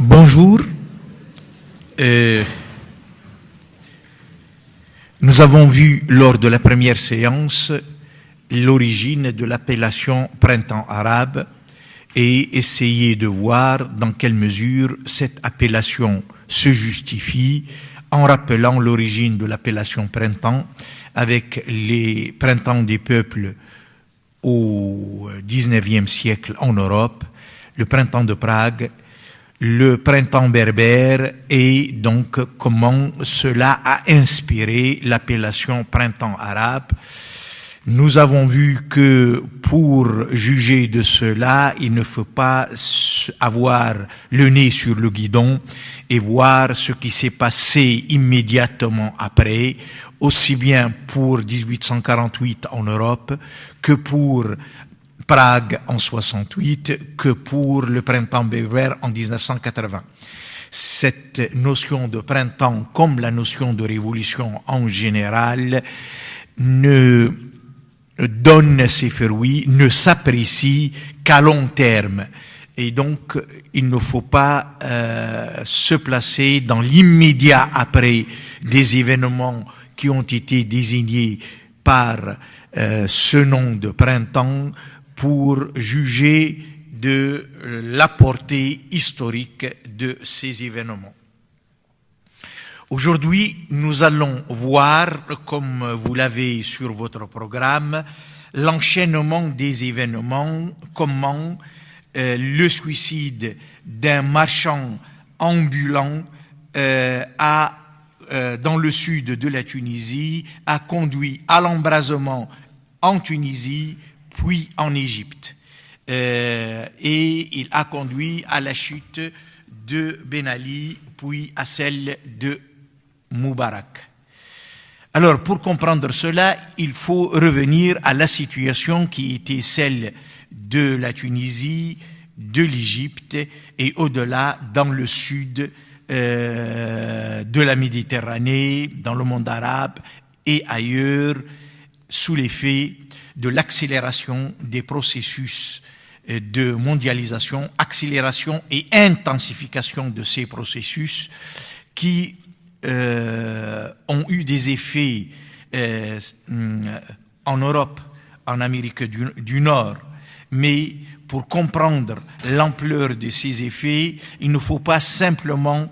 Bonjour. Nous avons vu lors de la première séance l'origine de l'appellation printemps arabe et essayé de voir dans quelle mesure cette appellation se justifie en rappelant l'origine de l'appellation printemps avec les printemps des peuples au XIXe siècle en Europe, le printemps de Prague, le printemps berbère et donc comment cela a inspiré l'appellation printemps arabe. Nous avons vu que pour juger de cela, il ne faut pas avoir le nez sur le guidon et voir ce qui s'est passé immédiatement après, aussi bien pour 1848 en Europe que pour Prague en 68 que pour le printemps berbère en 1980. Cette notion de printemps, comme la notion de révolution en général, ne donne ses fruits, ne s'apprécie qu'à long terme. Et donc, il ne faut pas se placer dans l'immédiat après des événements qui ont été désignés par ce nom de printemps pour juger de la portée historique de ces événements. Aujourd'hui, nous allons voir, comme vous l'avez sur votre programme, l'enchaînement des événements, comment le suicide d'un marchand ambulant dans le sud de la Tunisie a conduit à l'embrasement en Tunisie, puis en Égypte. Et il a conduit à la chute de Ben Ali, puis à celle de Moubarak. Alors, pour comprendre cela, il faut revenir à la situation qui était celle de la Tunisie, de l'Égypte et au-delà dans le sud de la Méditerranée, dans le monde arabe et ailleurs, sous l'effet de l'accélération des processus de mondialisation, accélération et intensification de ces processus qui ont eu des effets en Europe, en Amérique du Nord. Mais pour comprendre l'ampleur de ces effets, il ne faut pas simplement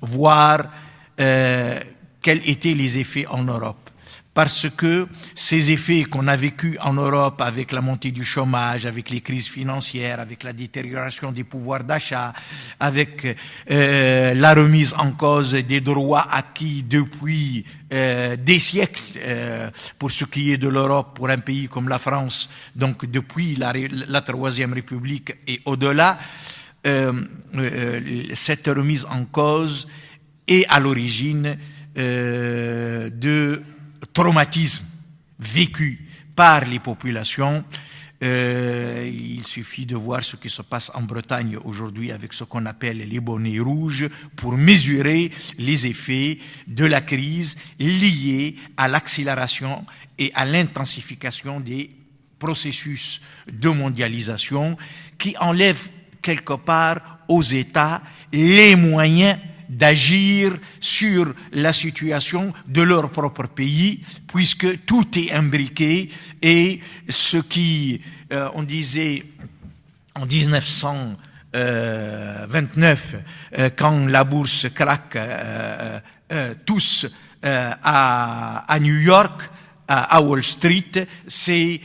voir quels étaient les effets en Europe. Parce que ces effets qu'on a vécus en Europe avec la montée du chômage, avec les crises financières, avec la détérioration des pouvoirs d'achat, avec la remise en cause des droits acquis depuis des siècles, pour ce qui est de l'Europe, pour un pays comme la France, donc depuis la Troisième République et au-delà, cette remise en cause est à l'origine de traumatisme vécu par les populations. Il suffit de voir ce qui se passe en Bretagne aujourd'hui avec ce qu'on appelle les bonnets rouges pour mesurer les effets de la crise liée à l'accélération et à l'intensification des processus de mondialisation qui enlèvent quelque part aux États les moyens d'agir sur la situation de leur propre pays, puisque tout est imbriqué et ce qui, on disait en 1929, quand la bourse craque tous à New York, à Wall Street, c'est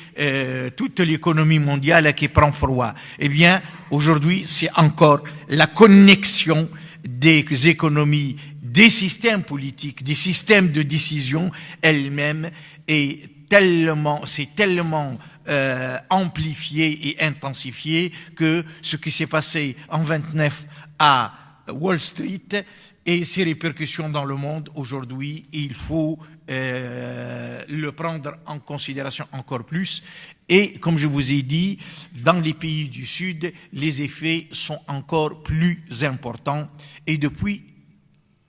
toute l'économie mondiale qui prend froid. Eh bien, aujourd'hui, c'est encore la connexion des économies, des systèmes politiques, des systèmes de décision elles-mêmes c'est tellement amplifié et intensifié que ce qui s'est passé en 29 à Wall Street et ses répercussions dans le monde aujourd'hui, il faut le prendre en considération encore plus. Et comme je vous ai dit, dans les pays du Sud, les effets sont encore plus importants. Et depuis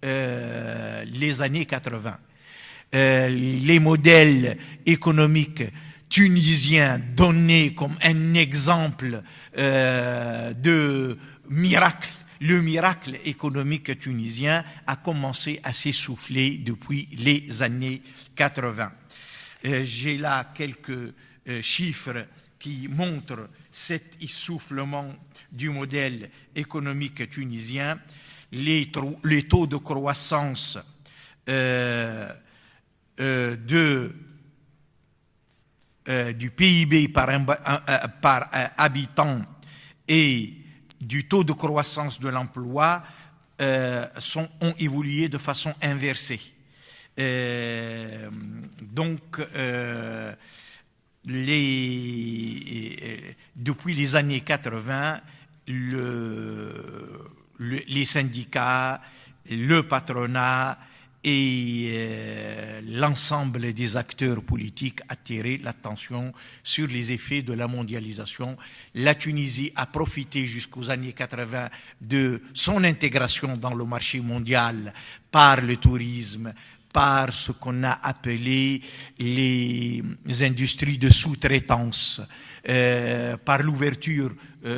les années 80, les modèles économiques tunisiens donnés comme un exemple de miracle le miracle économique tunisien a commencé à s'essouffler depuis les années 80. J'ai là quelques chiffres qui montrent cet essoufflement du modèle économique tunisien. Les taux de croissance du PIB par habitant et du taux de croissance de l'emploi ont évolué de façon inversée. Depuis les années 80, les syndicats, le patronat et l'ensemble des acteurs politiques attirer l'attention sur les effets de la mondialisation. La Tunisie a profité jusqu'aux années 80 de son intégration dans le marché mondial par le tourisme, par ce qu'on a appelé les industries de sous-traitance, par l'ouverture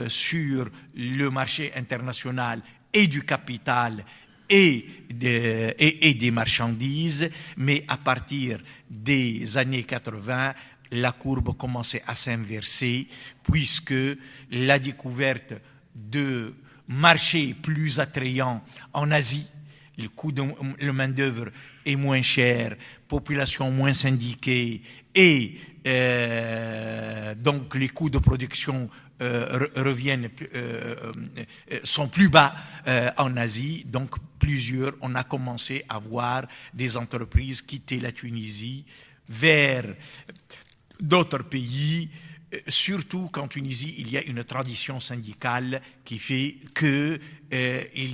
sur le marché international et du capital et des marchandises, mais à partir des années 80, la courbe commençait à s'inverser puisque la découverte de marchés plus attrayants en Asie, le coût de la main-d'œuvre est moins cher, population moins syndiquée et donc les coûts de production sont plus bas en Asie, donc on a commencé à voir des entreprises quitter la Tunisie vers d'autres pays, surtout qu'en Tunisie, il y a une tradition syndicale qui fait qu'il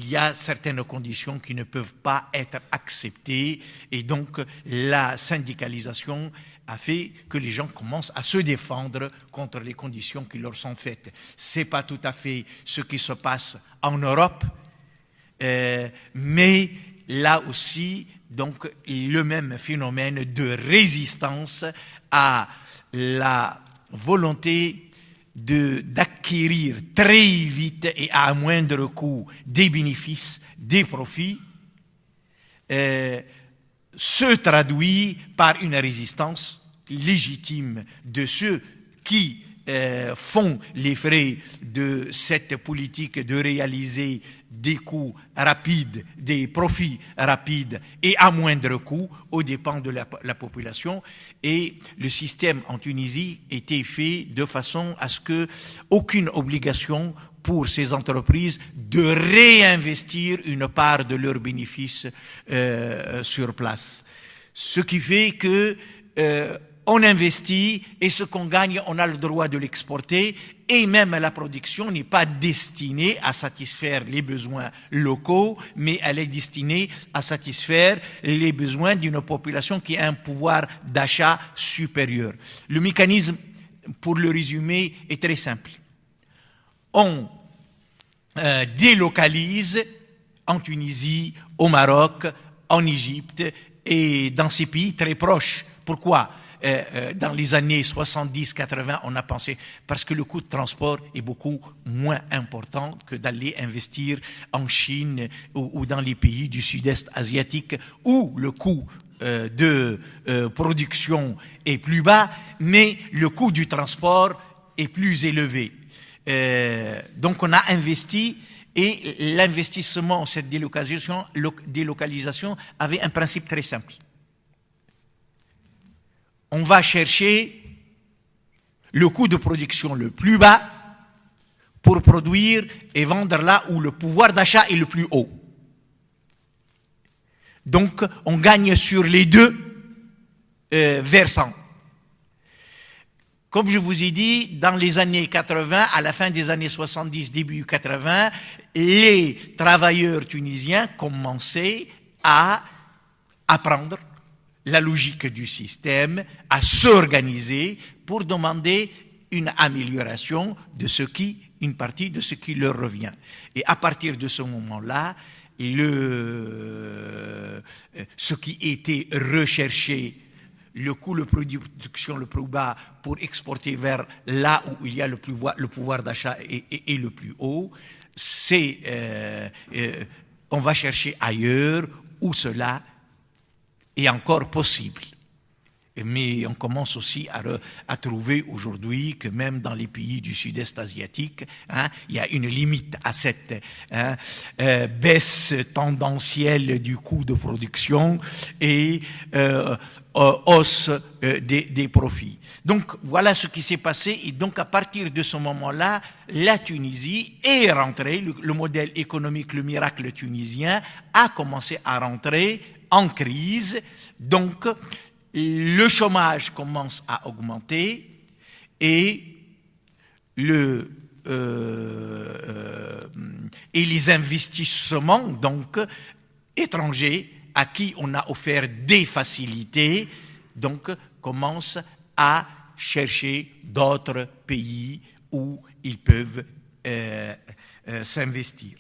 y a certaines conditions qui ne peuvent pas être acceptées et donc la syndicalisation a fait que les gens commencent à se défendre contre les conditions qui leur sont faites. Ce n'est pas tout à fait ce qui se passe en Europe, mais là aussi, donc, le même phénomène de résistance à la volonté d'acquérir très vite et à moindre coût des bénéfices, des profits, se traduit par une résistance légitime de ceux qui font les frais de cette politique de réaliser des coûts rapides, des profits rapides et à moindre coût aux dépens de la population. Et le système en Tunisie était fait de façon à ce que aucune obligation pour ces entreprises de réinvestir une part de leurs bénéfices sur place. Ce qui fait que on investit et ce qu'on gagne, on a le droit de l'exporter et même la production n'est pas destinée à satisfaire les besoins locaux, mais elle est destinée à satisfaire les besoins d'une population qui a un pouvoir d'achat supérieur. Le mécanisme, pour le résumer, est très simple. On délocalise en Tunisie, au Maroc, en Égypte et dans ces pays très proches. Pourquoi ? Dans les années 70-80, on a pensé, parce que le coût de transport est beaucoup moins important que d'aller investir en Chine ou dans les pays du sud-est asiatique, où le coût de production est plus bas, mais le coût du transport est plus élevé. Donc on a investi et l'investissement, cette délocalisation avait un principe très simple. On va chercher le coût de production le plus bas pour produire et vendre là où le pouvoir d'achat est le plus haut. Donc, on gagne sur les deux versants. Comme je vous ai dit, dans les années 80, à la fin des années 70, début 80, les travailleurs tunisiens commençaient à apprendre la logique du système, à s'organiser pour demander une amélioration de une partie de ce qui leur revient. Et à partir de ce moment-là, ce qui était recherché, le coût de production le plus bas pour exporter vers là où il y a le pouvoir d'achat est le plus haut, on va chercher ailleurs où cela est encore possible. Mais on commence aussi à trouver aujourd'hui que même dans les pays du sud-est asiatique, il y a une limite à cette baisse tendancielle du coût de production et hausse des profits. Donc voilà ce qui s'est passé, et donc à partir de ce moment-là, la Tunisie est rentrée, le modèle économique, le miracle tunisien a commencé à rentrer en crise. Donc le chômage commence à augmenter et les investissements donc étrangers à qui on a offert des facilités donc commencent à chercher d'autres pays où ils peuvent s'investir.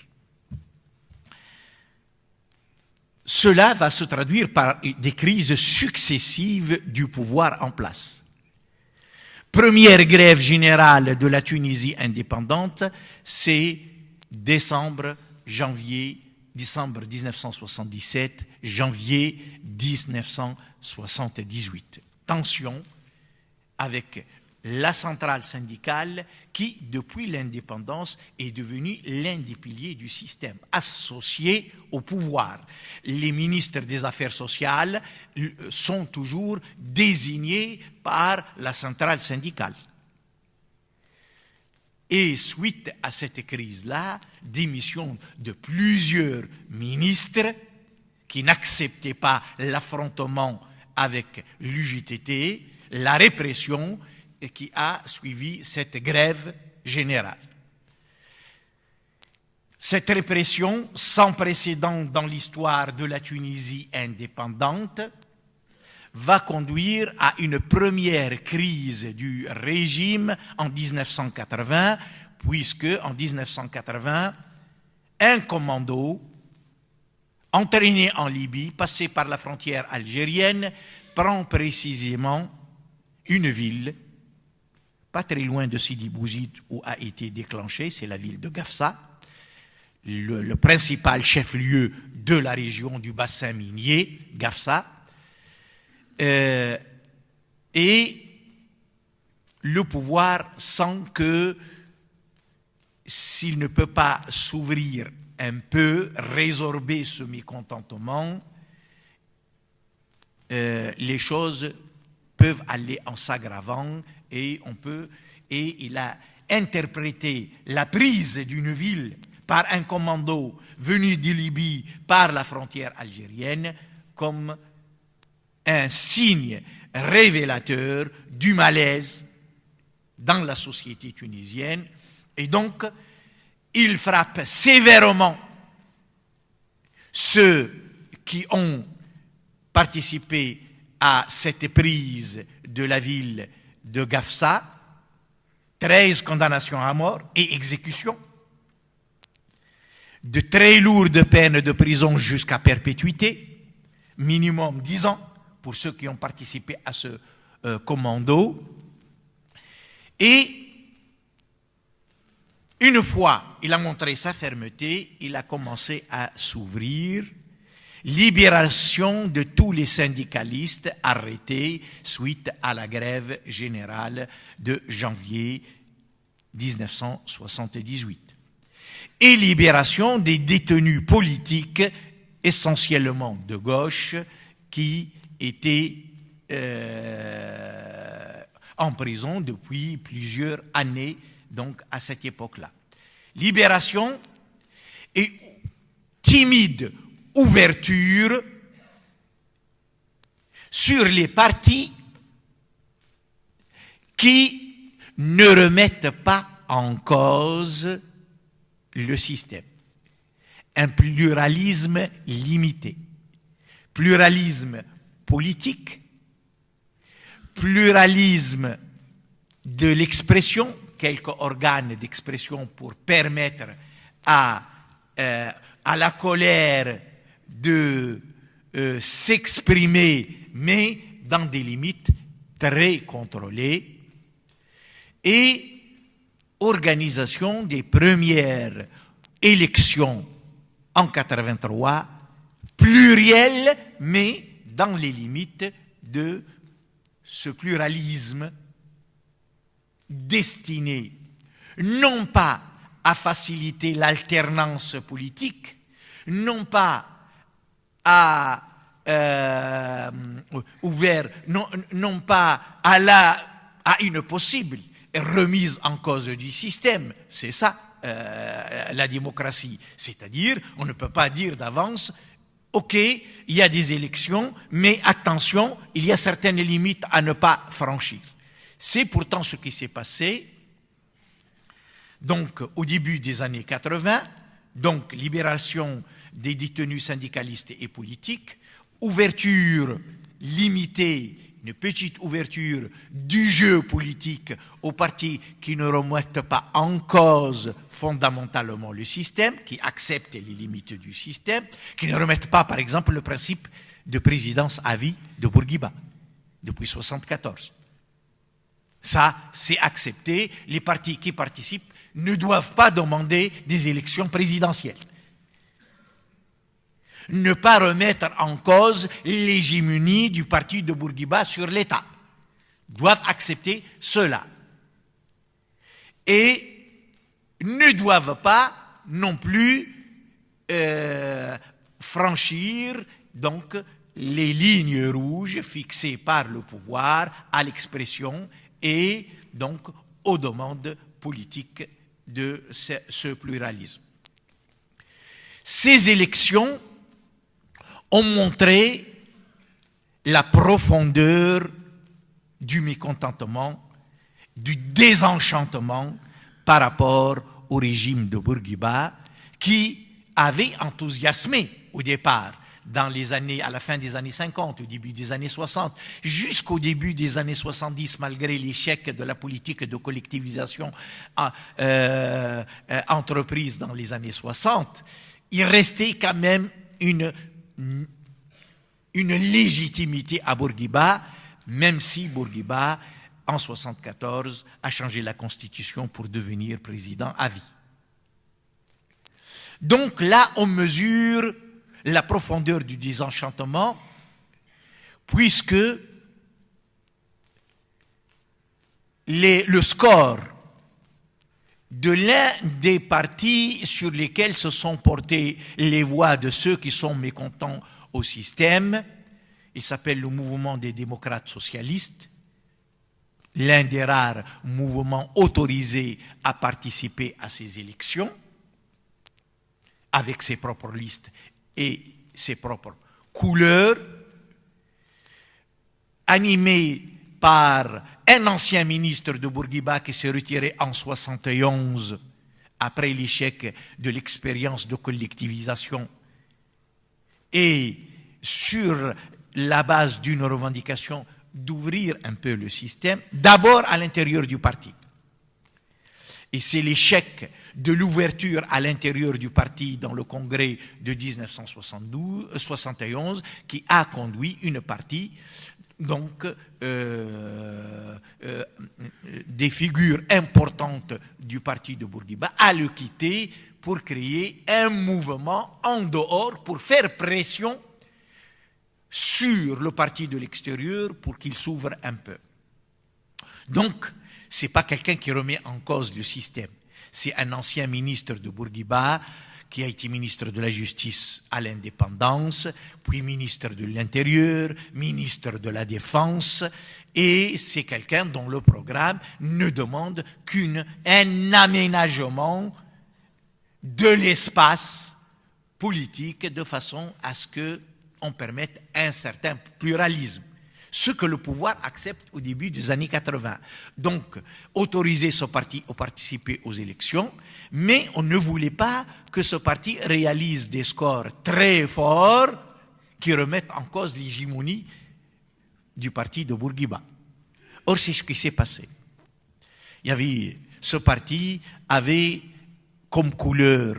Cela va se traduire par des crises successives du pouvoir en place. Première grève générale de la Tunisie indépendante, c'est décembre 1977, janvier 1978. Tension avec la centrale syndicale qui, depuis l'indépendance, est devenue l'un des piliers du système, associé au pouvoir. Les ministres des Affaires sociales sont toujours désignés par la centrale syndicale. Et suite à cette crise-là, démission de plusieurs ministres qui n'acceptaient pas l'affrontement avec l'UJTT, la répression qui a suivi cette grève générale. Cette répression, sans précédent dans l'histoire de la Tunisie indépendante, va conduire à une première crise du régime en 1980, puisque en 1980, un commando entraîné en Libye, passé par la frontière algérienne, prend précisément une ville pas très loin de Sidi Bouzid où a été déclenché, c'est la ville de Gafsa, le principal chef-lieu de la région du bassin minier, Gafsa, et le pouvoir sent que s'il ne peut pas s'ouvrir un peu, résorber ce mécontentement, les choses peuvent aller en s'aggravant et il a interprété la prise d'une ville par un commando venu de Libye par la frontière algérienne comme un signe révélateur du malaise dans la société tunisienne, et donc il frappe sévèrement ceux qui ont participé à cette prise de la ville de Gafsa, 13 condamnations à mort et exécutions, de très lourdes peines de prison jusqu'à perpétuité, minimum 10 ans pour ceux qui ont participé à ce commando. Et une fois il a montré sa fermeté, il a commencé à s'ouvrir. Libération de tous les syndicalistes arrêtés suite à la grève générale de janvier 1978. Et libération des détenus politiques, essentiellement de gauche, qui étaient en prison depuis plusieurs années, donc à cette époque-là. Libération et timide ouverture sur les partis qui ne remettent pas en cause le système. Un pluralisme limité. Pluralisme politique, pluralisme de l'expression, quelques organes d'expression pour permettre à la colère de s'exprimer, mais dans des limites très contrôlées, et organisation des premières élection en 83, plurielle, mais dans les limites de ce pluralisme destiné non pas à faciliter l'alternance politique, non pas à non pas à une possible remise en cause du système. C'est ça la démocratie. C'est-à-dire, on ne peut pas dire d'avance, ok, il y a des élections, mais attention, il y a certaines limites à ne pas franchir. C'est pourtant ce qui s'est passé. Donc, au début des années 80, donc libération des détenus syndicalistes et politiques, ouverture limitée, une petite ouverture du jeu politique aux partis qui ne remettent pas en cause fondamentalement le système, qui acceptent les limites du système, qui ne remettent pas, par exemple, le principe de présidence à vie de Bourguiba depuis 1974. Ça, c'est accepté. Les partis qui participent ne doivent pas demander des élections présidentielles. Ne pas remettre en cause l'hégémonie du parti de Bourguiba sur l'État. Doivent accepter cela. Et ne doivent pas non plus franchir donc les lignes rouges fixées par le pouvoir à l'expression et donc aux demandes politiques de ce pluralisme. Ces élections ont montré la profondeur du mécontentement, du désenchantement par rapport au régime de Bourguiba qui avait enthousiasmé au départ à la fin des années 50, au début des années 60, jusqu'au début des années 70, malgré l'échec de la politique de collectivisation entreprise dans les années 60, il restait quand même une légitimité à Bourguiba, même si Bourguiba, en 1974, a changé la constitution pour devenir président à vie. Donc là, on mesure la profondeur du désenchantement, puisque le score de l'un des partis sur lesquels se sont portées les voix de ceux qui sont mécontents au système, il s'appelle le mouvement des démocrates socialistes, l'un des rares mouvements autorisés à participer à ces élections, avec ses propres listes et ses propres couleurs, animé par un ancien ministre de Bourguiba qui s'est retiré en 1971 après l'échec de l'expérience de collectivisation et sur la base d'une revendication d'ouvrir un peu le système, d'abord à l'intérieur du parti. Et c'est l'échec de l'ouverture à l'intérieur du parti dans le congrès de 1971 qui a conduit une partie donc des figures importantes du parti de Bourguiba à le quitter pour créer un mouvement en dehors pour faire pression sur le parti de l'extérieur pour qu'il s'ouvre un peu. Donc, ce n'est pas quelqu'un qui remet en cause le système. C'est un ancien ministre de Bourguiba qui a été ministre de la Justice à l'indépendance, puis ministre de l'Intérieur, ministre de la Défense, et c'est quelqu'un dont le programme ne demande qu'un aménagement de l'espace politique de façon à ce qu'on permette un certain pluralisme. Ce que le pouvoir accepte au début des années 80. Donc, autoriser ce parti à participer aux élections, mais on ne voulait pas que ce parti réalise des scores très forts qui remettent en cause l'hégémonie du parti de Bourguiba. Or, c'est ce qui s'est passé. Ce parti avait comme couleur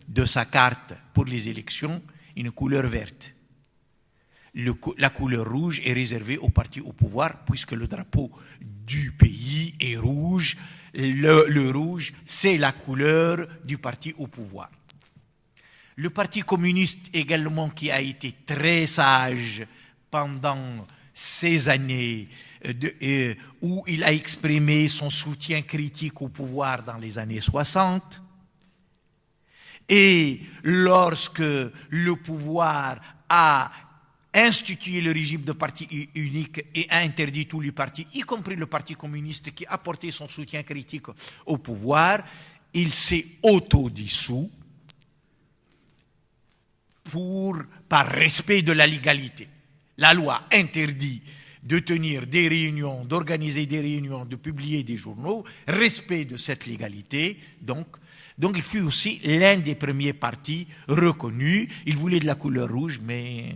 de sa carte pour les élections une couleur verte. La couleur rouge est réservée au parti au pouvoir puisque le drapeau du pays est rouge. Le rouge, c'est la couleur du parti au pouvoir. Le Parti communiste également, qui a été très sage pendant ces années où il a exprimé son soutien critique au pouvoir dans les années 60. Et lorsque le pouvoir a institué le régime de parti unique et a interdit tous les partis, y compris le Parti communiste qui a apporté son soutien critique au pouvoir, il s'est autodissous par respect de la légalité. La loi interdit de tenir des réunions, d'organiser des réunions, de publier des journaux, respect de cette légalité, donc il fut aussi l'un des premiers partis reconnus. Il voulait de la couleur rouge, mais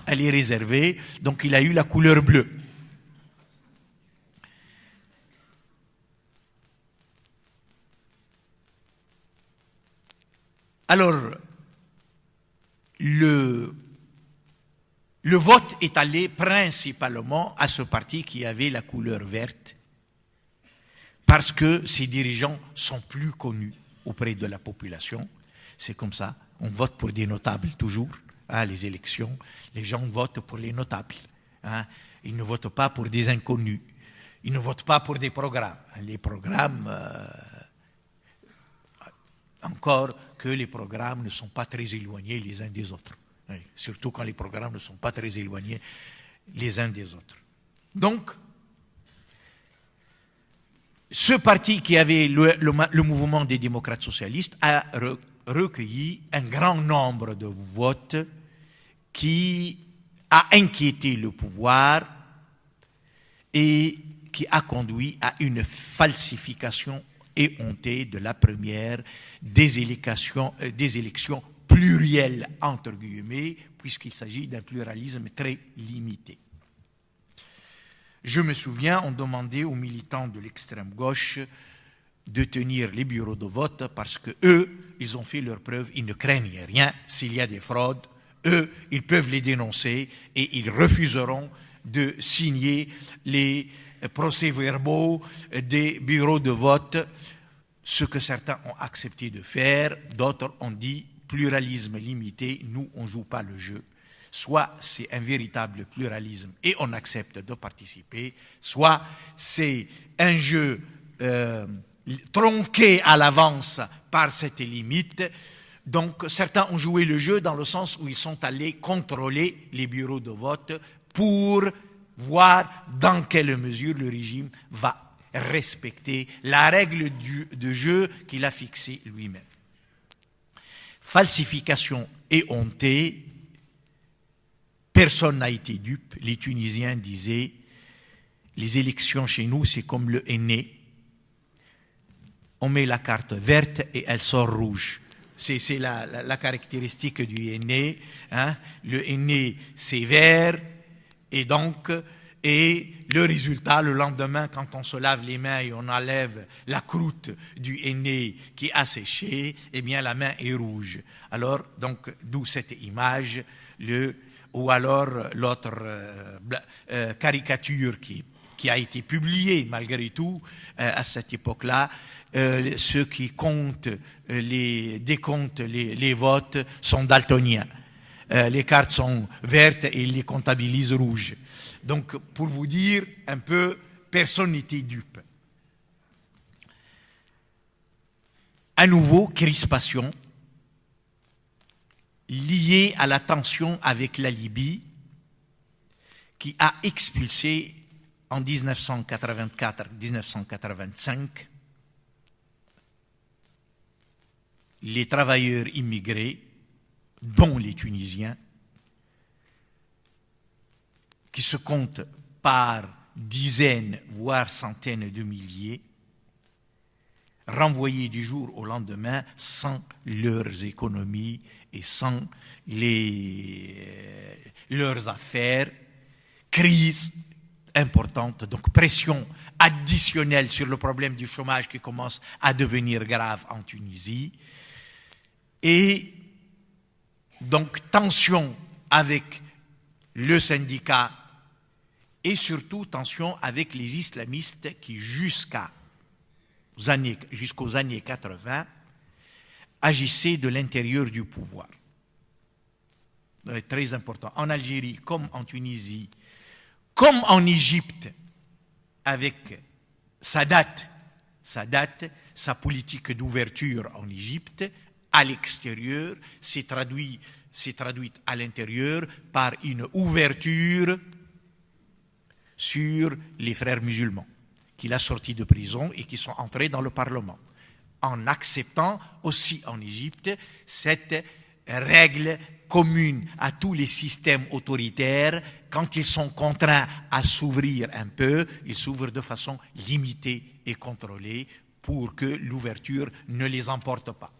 elle est réservée, donc il a eu la couleur bleue. Alors, le vote est allé principalement à ce parti qui avait la couleur verte, parce que ses dirigeants sont plus connus auprès de la population. C'est comme ça, on vote pour des notables toujours, les élections, les gens votent pour les notables. Ils ne votent pas pour des inconnus, ils ne votent pas pour des programmes. Les programmes, encore que les programmes ne sont pas très éloignés les uns des autres. Surtout quand les programmes ne sont pas très éloignés les uns des autres. Donc, ce parti qui avait le mouvement des démocrates socialistes a recueilli un grand nombre de votes qui a inquiété le pouvoir et qui a conduit à une falsification éhontée de la première des élections plurielles, entre guillemets, puisqu'il s'agit d'un pluralisme très limité. Je me souviens, on demandait aux militants de l'extrême gauche de tenir les bureaux de vote parce que eux, ils ont fait leur preuve, ils ne craignent rien. S'il y a des fraudes, eux, ils peuvent les dénoncer et ils refuseront de signer les procès-verbaux des bureaux de vote, ce que certains ont accepté de faire, d'autres ont dit pluralisme limité, nous on ne joue pas le jeu. Soit c'est un véritable pluralisme et on accepte de participer, soit c'est un jeu tronqué à l'avance par cette limite. Donc certains ont joué le jeu dans le sens où ils sont allés contrôler les bureaux de vote pour voir dans quelle mesure le régime va respecter la règle de jeu qu'il a fixée lui-même. Falsification éhontée, personne n'a été dupe. Les Tunisiens disaient, les élections chez nous, c'est comme le henné. On met la carte verte et elle sort rouge. C'est la caractéristique du henné. Le henné, c'est vert. Et donc, le résultat, le lendemain, quand on se lave les mains et on enlève la croûte du henné qui a séché, eh bien, la main est rouge. Alors, donc, d'où cette image, ou alors l'autre caricature qui a été publiée malgré tout à cette époque-là, ceux qui décomptent les votes sont daltoniens. Les cartes sont vertes et ils les comptabilisent rouges. Donc, pour vous dire un peu, personne n'était dupe. À nouveau, crispation liée à la tension avec la Libye qui a expulsé en 1984-1985 les travailleurs immigrés, dont les Tunisiens, qui se comptent par dizaines, voire centaines de milliers, renvoyés du jour au lendemain sans leurs économies et sans leurs affaires, crise importante, donc pression additionnelle sur le problème du chômage qui commence à devenir grave en Tunisie, et donc tension avec le syndicat et surtout tension avec les islamistes qui jusqu'aux années 80 agissait de l'intérieur du pouvoir. C'est très important. En Algérie, comme en Tunisie, comme en Égypte, avec Sadat, sa politique d'ouverture en Égypte, à l'extérieur, s'est traduite à l'intérieur par une ouverture sur les frères musulmans, qu'il a sortis de prison et qui sont entrés dans le Parlement, en acceptant aussi en Égypte cette règle commune à tous les systèmes autoritaires. Quand ils sont contraints à s'ouvrir un peu, ils s'ouvrent de façon limitée et contrôlée pour que l'ouverture ne les emporte pas.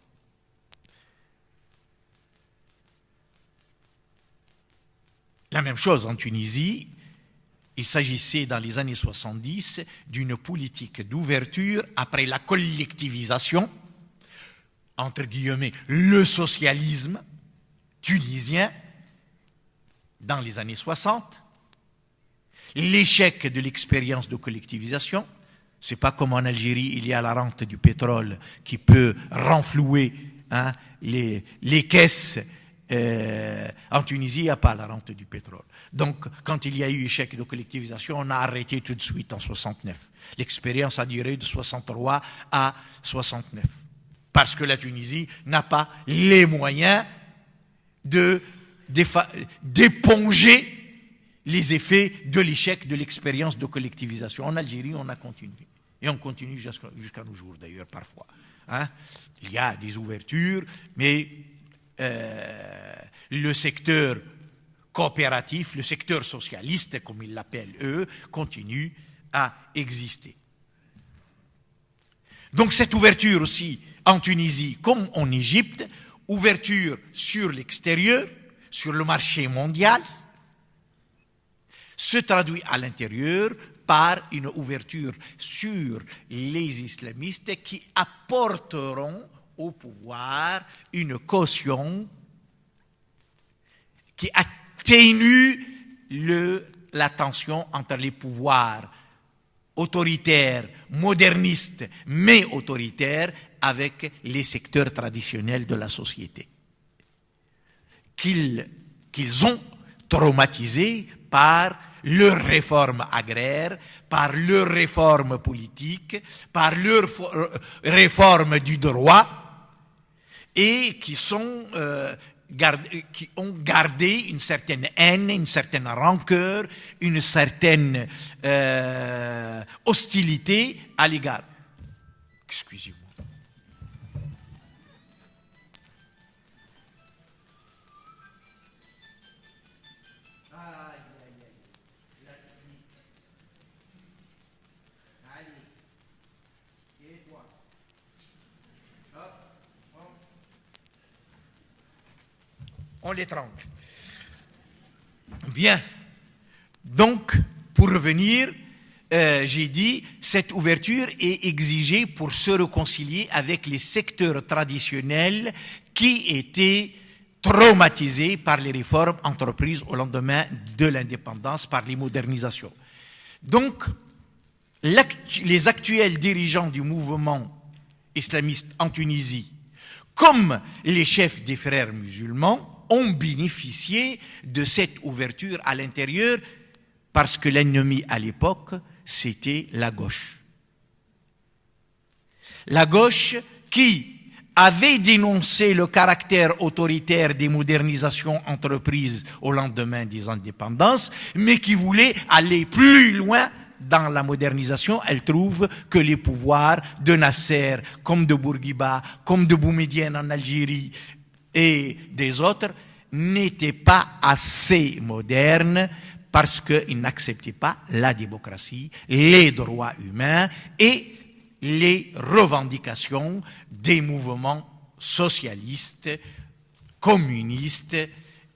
La même chose en Tunisie. Il s'agissait dans les années 70 d'une politique d'ouverture après la collectivisation, entre guillemets, le socialisme tunisien dans les années 60, l'échec de l'expérience de collectivisation. C'est pas comme en Algérie, il y a la rente du pétrole qui peut renflouer les caisses. En Tunisie, il n'y a pas la rente du pétrole. Donc, quand il y a eu échec de collectivisation, on a arrêté tout de suite en 69. L'expérience a duré de 63 à 69. Parce que la Tunisie n'a pas les moyens d'éponger les effets de l'échec de l'expérience de collectivisation. En Algérie, on a continué. Et on continue jusqu'à nos jours, d'ailleurs, parfois. Il y a des ouvertures, mais le secteur coopératif, le secteur socialiste, comme ils l'appellent eux, continue à exister. Donc cette ouverture aussi en Tunisie comme en Égypte, ouverture sur l'extérieur, sur le marché mondial, se traduit à l'intérieur par une ouverture sur les islamistes qui apporteront au pouvoir une caution qui atténue la tension entre les pouvoirs autoritaires, modernistes, mais autoritaires, avec les secteurs traditionnels de la société, qu'ils ont traumatisés par leurs réformes agraires, par leurs réformes politiques, par leurs réformes du droit, et qui ont gardé une certaine haine, une certaine rancœur, une certaine hostilité à l'égard. Excusez-moi. On l'étrangle. Bien. Donc, pour revenir, j'ai dit, cette ouverture est exigée pour se réconcilier avec les secteurs traditionnels qui étaient traumatisés par les réformes entreprises au lendemain de l'indépendance, par les modernisations. Donc, les actuels dirigeants du mouvement islamiste en Tunisie, comme les chefs des frères musulmans, ont bénéficié de cette ouverture à l'intérieur parce que l'ennemi à l'époque, c'était la gauche. La gauche qui avait dénoncé le caractère autoritaire des modernisations entreprises au lendemain des indépendances, mais qui voulait aller plus loin dans la modernisation. Elle trouve que les pouvoirs de Nasser, comme de Bourguiba, comme de Boumedienne en Algérie et des autres, n'étaient pas assez modernes parce qu'ils n'acceptaient pas la démocratie, les droits humains et les revendications des mouvements socialistes, communistes,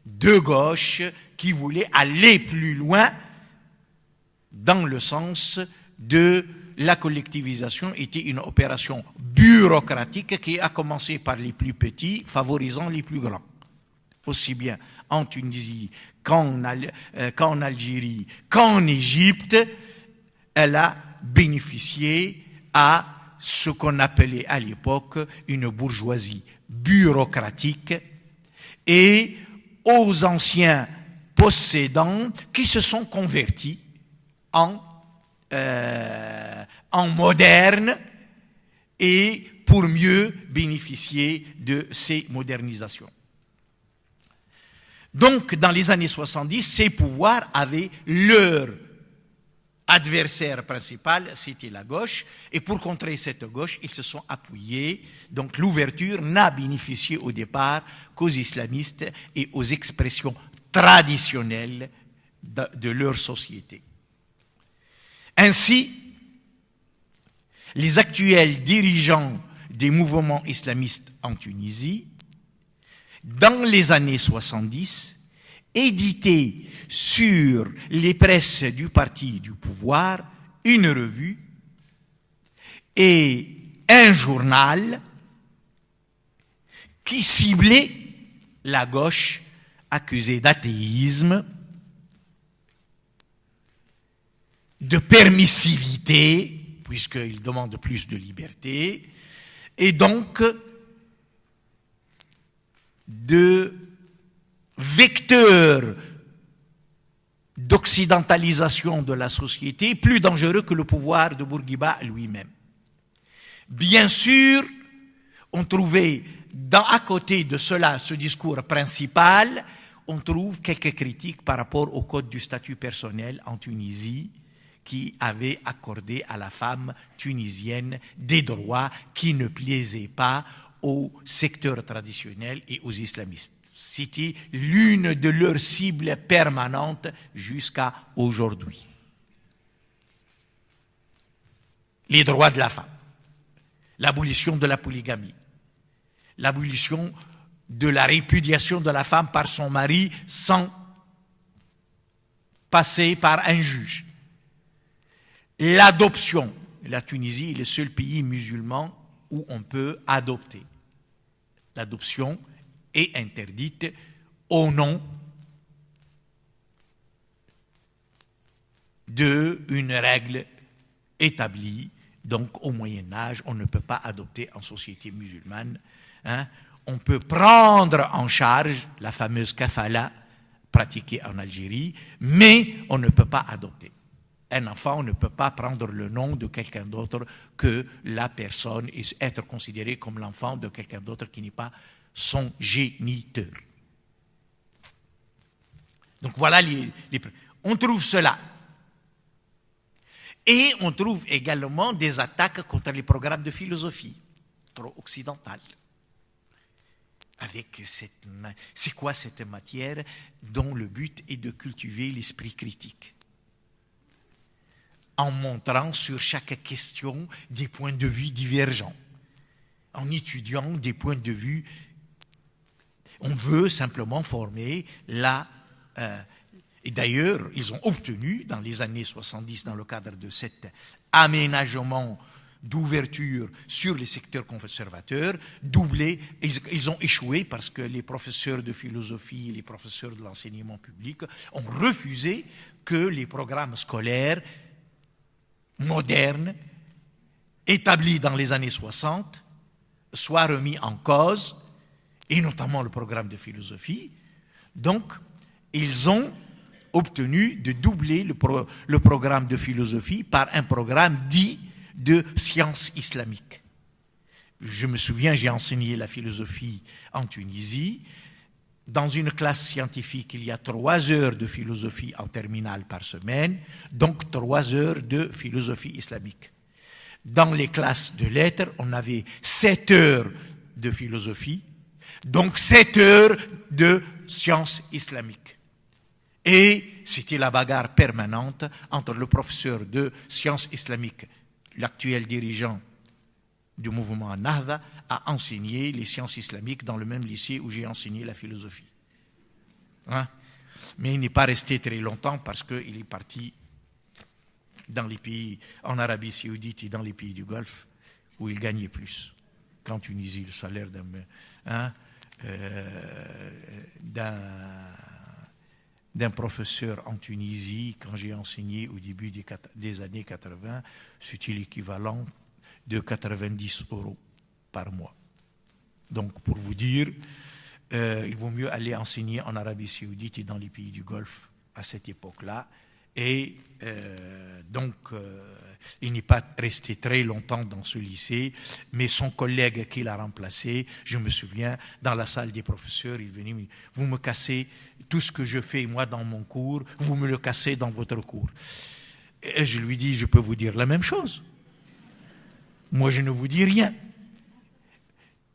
de gauche, qui voulaient aller plus loin dans le sens de la collectivisation était une opération bureaucratique qui a commencé par les plus petits, favorisant les plus grands. Aussi bien en Tunisie qu'en Algérie, qu'en Égypte, elle a bénéficié à ce qu'on appelait à l'époque une bourgeoisie bureaucratique et aux anciens possédants qui se sont convertis en modernes et pour mieux bénéficier de ces modernisations. Donc, dans les années 70, ces pouvoirs avaient leur adversaire principal, c'était la gauche, et pour contrer cette gauche, ils se sont appuyés. Donc, l'ouverture n'a bénéficié au départ qu'aux islamistes et aux expressions traditionnelles de leur société. Ainsi, les actuels dirigeants des mouvements islamistes en Tunisie, dans les années 70, éditaient sur les presses du parti du pouvoir une revue et un journal qui ciblait la gauche accusée d'athéisme, de permissivité, puisqu'il demande plus de liberté, et donc de vecteur d'occidentalisation de la société plus dangereux que le pouvoir de Bourguiba lui-même. Bien sûr, on trouvait à côté de cela, ce discours principal, on trouve quelques critiques par rapport au code du statut personnel en Tunisie, qui avait accordé à la femme tunisienne des droits qui ne plaisaient pas au secteur traditionnel et aux islamistes. C'était l'une de leurs cibles permanentes jusqu'à aujourd'hui. Les droits de la femme, l'abolition de la polygamie, l'abolition de la répudiation de la femme par son mari sans passer par un juge. L'adoption. La Tunisie est le seul pays musulman où on peut adopter. L'adoption est interdite au nom d'une règle établie. Donc, au Moyen-Âge, on ne peut pas adopter en société musulmane. On peut prendre en charge la fameuse kafala pratiquée en Algérie, mais on ne peut pas adopter. Un enfant ne peut pas prendre le nom de quelqu'un d'autre que la personne et être considéré comme l'enfant de quelqu'un d'autre qui n'est pas son géniteur. Donc voilà on trouve cela. Et on trouve également des attaques contre les programmes de philosophie, trop occidentales. Avec c'est quoi cette matière dont le but est de cultiver l'esprit critique, en montrant sur chaque question des points de vue divergents, en étudiant des points de vue. On veut simplement former et d'ailleurs, ils ont obtenu, dans les années 70, dans le cadre de cet aménagement d'ouverture sur les secteurs conservateurs, doubler. Ils ont échoué parce que les professeurs de philosophie et les professeurs de l'enseignement public ont refusé que les programmes scolaires modernes, établis dans les années 60, soient remis en cause, et notamment le programme de philosophie. Donc, ils ont obtenu de doubler le programme de philosophie par un programme dit de sciences islamiques. Je me souviens, j'ai enseigné la philosophie en Tunisie. Dans une classe scientifique, il y a 3 heures de philosophie en terminale par semaine, donc 3 heures de philosophie islamique. Dans les classes de lettres, on avait 7 heures de philosophie, donc 7 heures de sciences islamiques. Et c'était la bagarre permanente entre le professeur de sciences islamiques, l'actuel dirigeant du mouvement Nahda, a enseigné les sciences islamiques dans le même lycée où j'ai enseigné la philosophie. Mais il n'est pas resté très longtemps parce qu'il est parti dans les pays, en Arabie Saoudite et dans les pays du Golfe, où il gagnait plus qu'en Tunisie. Le salaire d'un professeur en Tunisie, quand j'ai enseigné au début des années 80, c'était l'équivalent de 90 € par mois. Donc, pour vous dire, il vaut mieux aller enseigner en Arabie Saoudite et dans les pays du Golfe à cette époque-là. Et donc, il n'est pas resté très longtemps dans ce lycée, mais son collègue qui l'a remplacé, je me souviens, dans la salle des professeurs, il venait, vous me cassez tout ce que je fais moi dans mon cours, vous me le cassez dans votre cours. Et je lui dis, je peux vous dire la même chose. Moi, je ne vous dis rien.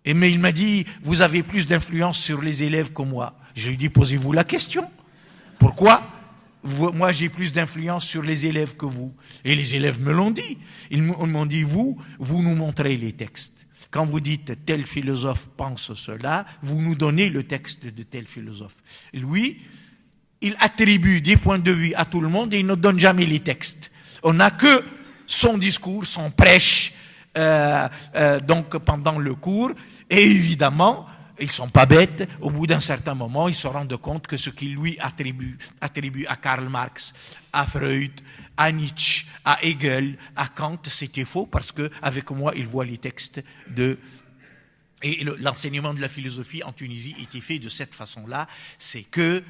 Mais il m'a dit, vous avez plus d'influence sur les élèves que moi. Je lui dis, posez-vous la question. Pourquoi moi, j'ai plus d'influence sur les élèves que vous? Et les élèves me l'ont dit. Ils m'ont dit, vous nous montrez les textes. Quand vous dites tel philosophe pense cela, vous nous donnez le texte de tel philosophe. Lui, il attribue des points de vue à tout le monde et il ne donne jamais les textes. On n'a que son discours, son prêche, donc pendant le cours. Et évidemment, ils ne sont pas bêtes. Au bout d'un certain moment, ils se rendent compte que ce qu'il lui attribue à Karl Marx, à Freud, à Nietzsche, à Hegel, à Kant, c'était faux parce qu'avec moi, il voit les textes de... Et l'enseignement de la philosophie en Tunisie était fait de cette façon-là, c'est que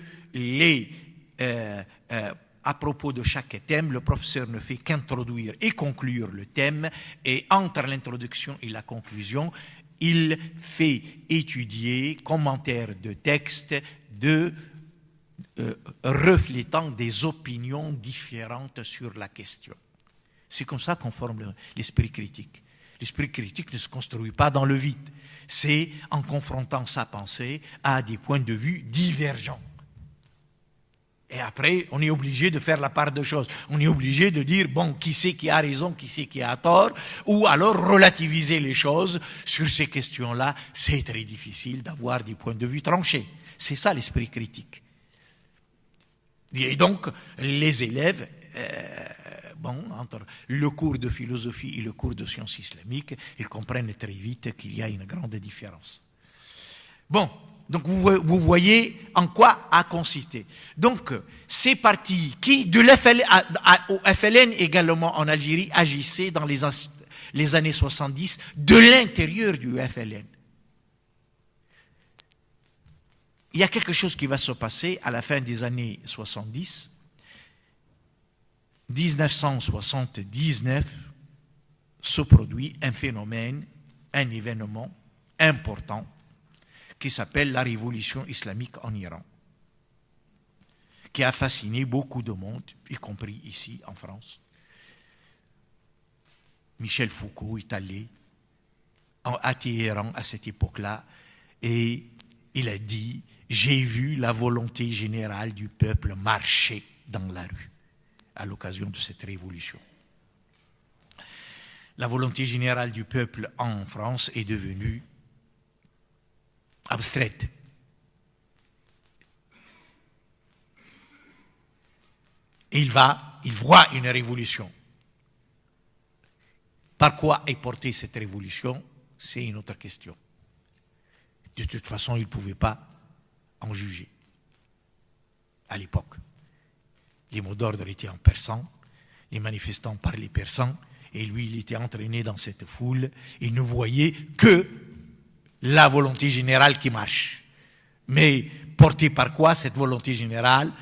à propos de chaque thème, le professeur ne fait qu'introduire et conclure le thème, et entre l'introduction et la conclusion, il fait étudier commentaires de textes reflétant des opinions différentes sur la question. C'est comme ça qu'on forme l'esprit critique. L'esprit critique ne se construit pas dans le vide. C'est en confrontant sa pensée à des points de vue divergents. Et après, on est obligé de faire la part de choses. On est obligé de dire, bon, qui c'est qui a raison, qui c'est qui a tort, ou alors relativiser les choses. Sur ces questions-là, c'est très difficile d'avoir des points de vue tranchés. C'est ça l'esprit critique. Et donc, les élèves, entre le cours de philosophie et le cours de sciences islamiques, ils comprennent très vite qu'il y a une grande différence. Bon. Donc vous voyez en quoi a consisté. Donc ces partis qui, de l'FLN au FLN également en Algérie, agissaient dans les années 70 de l'intérieur du FLN. Il y a quelque chose qui va se passer à la fin des années 70. 1979 se produit un phénomène, un événement important qui s'appelle la révolution islamique en Iran, qui a fasciné beaucoup de monde, y compris ici en France. Michel Foucault est allé à Téhéran à cette époque-là et il a dit « J'ai vu la volonté générale du peuple marcher dans la rue à l'occasion de cette révolution ». La volonté générale du peuple en France est devenue abstraite. Et il voit une révolution. Par quoi est portée cette révolution? C'est une autre question. De toute façon, il ne pouvait pas en juger à l'époque. Les mots d'ordre étaient en persan, les manifestants parlaient persan, et lui, il était entraîné dans cette foule, il ne voyait que la volonté générale qui marche. Mais portée par quoi cette volonté générale?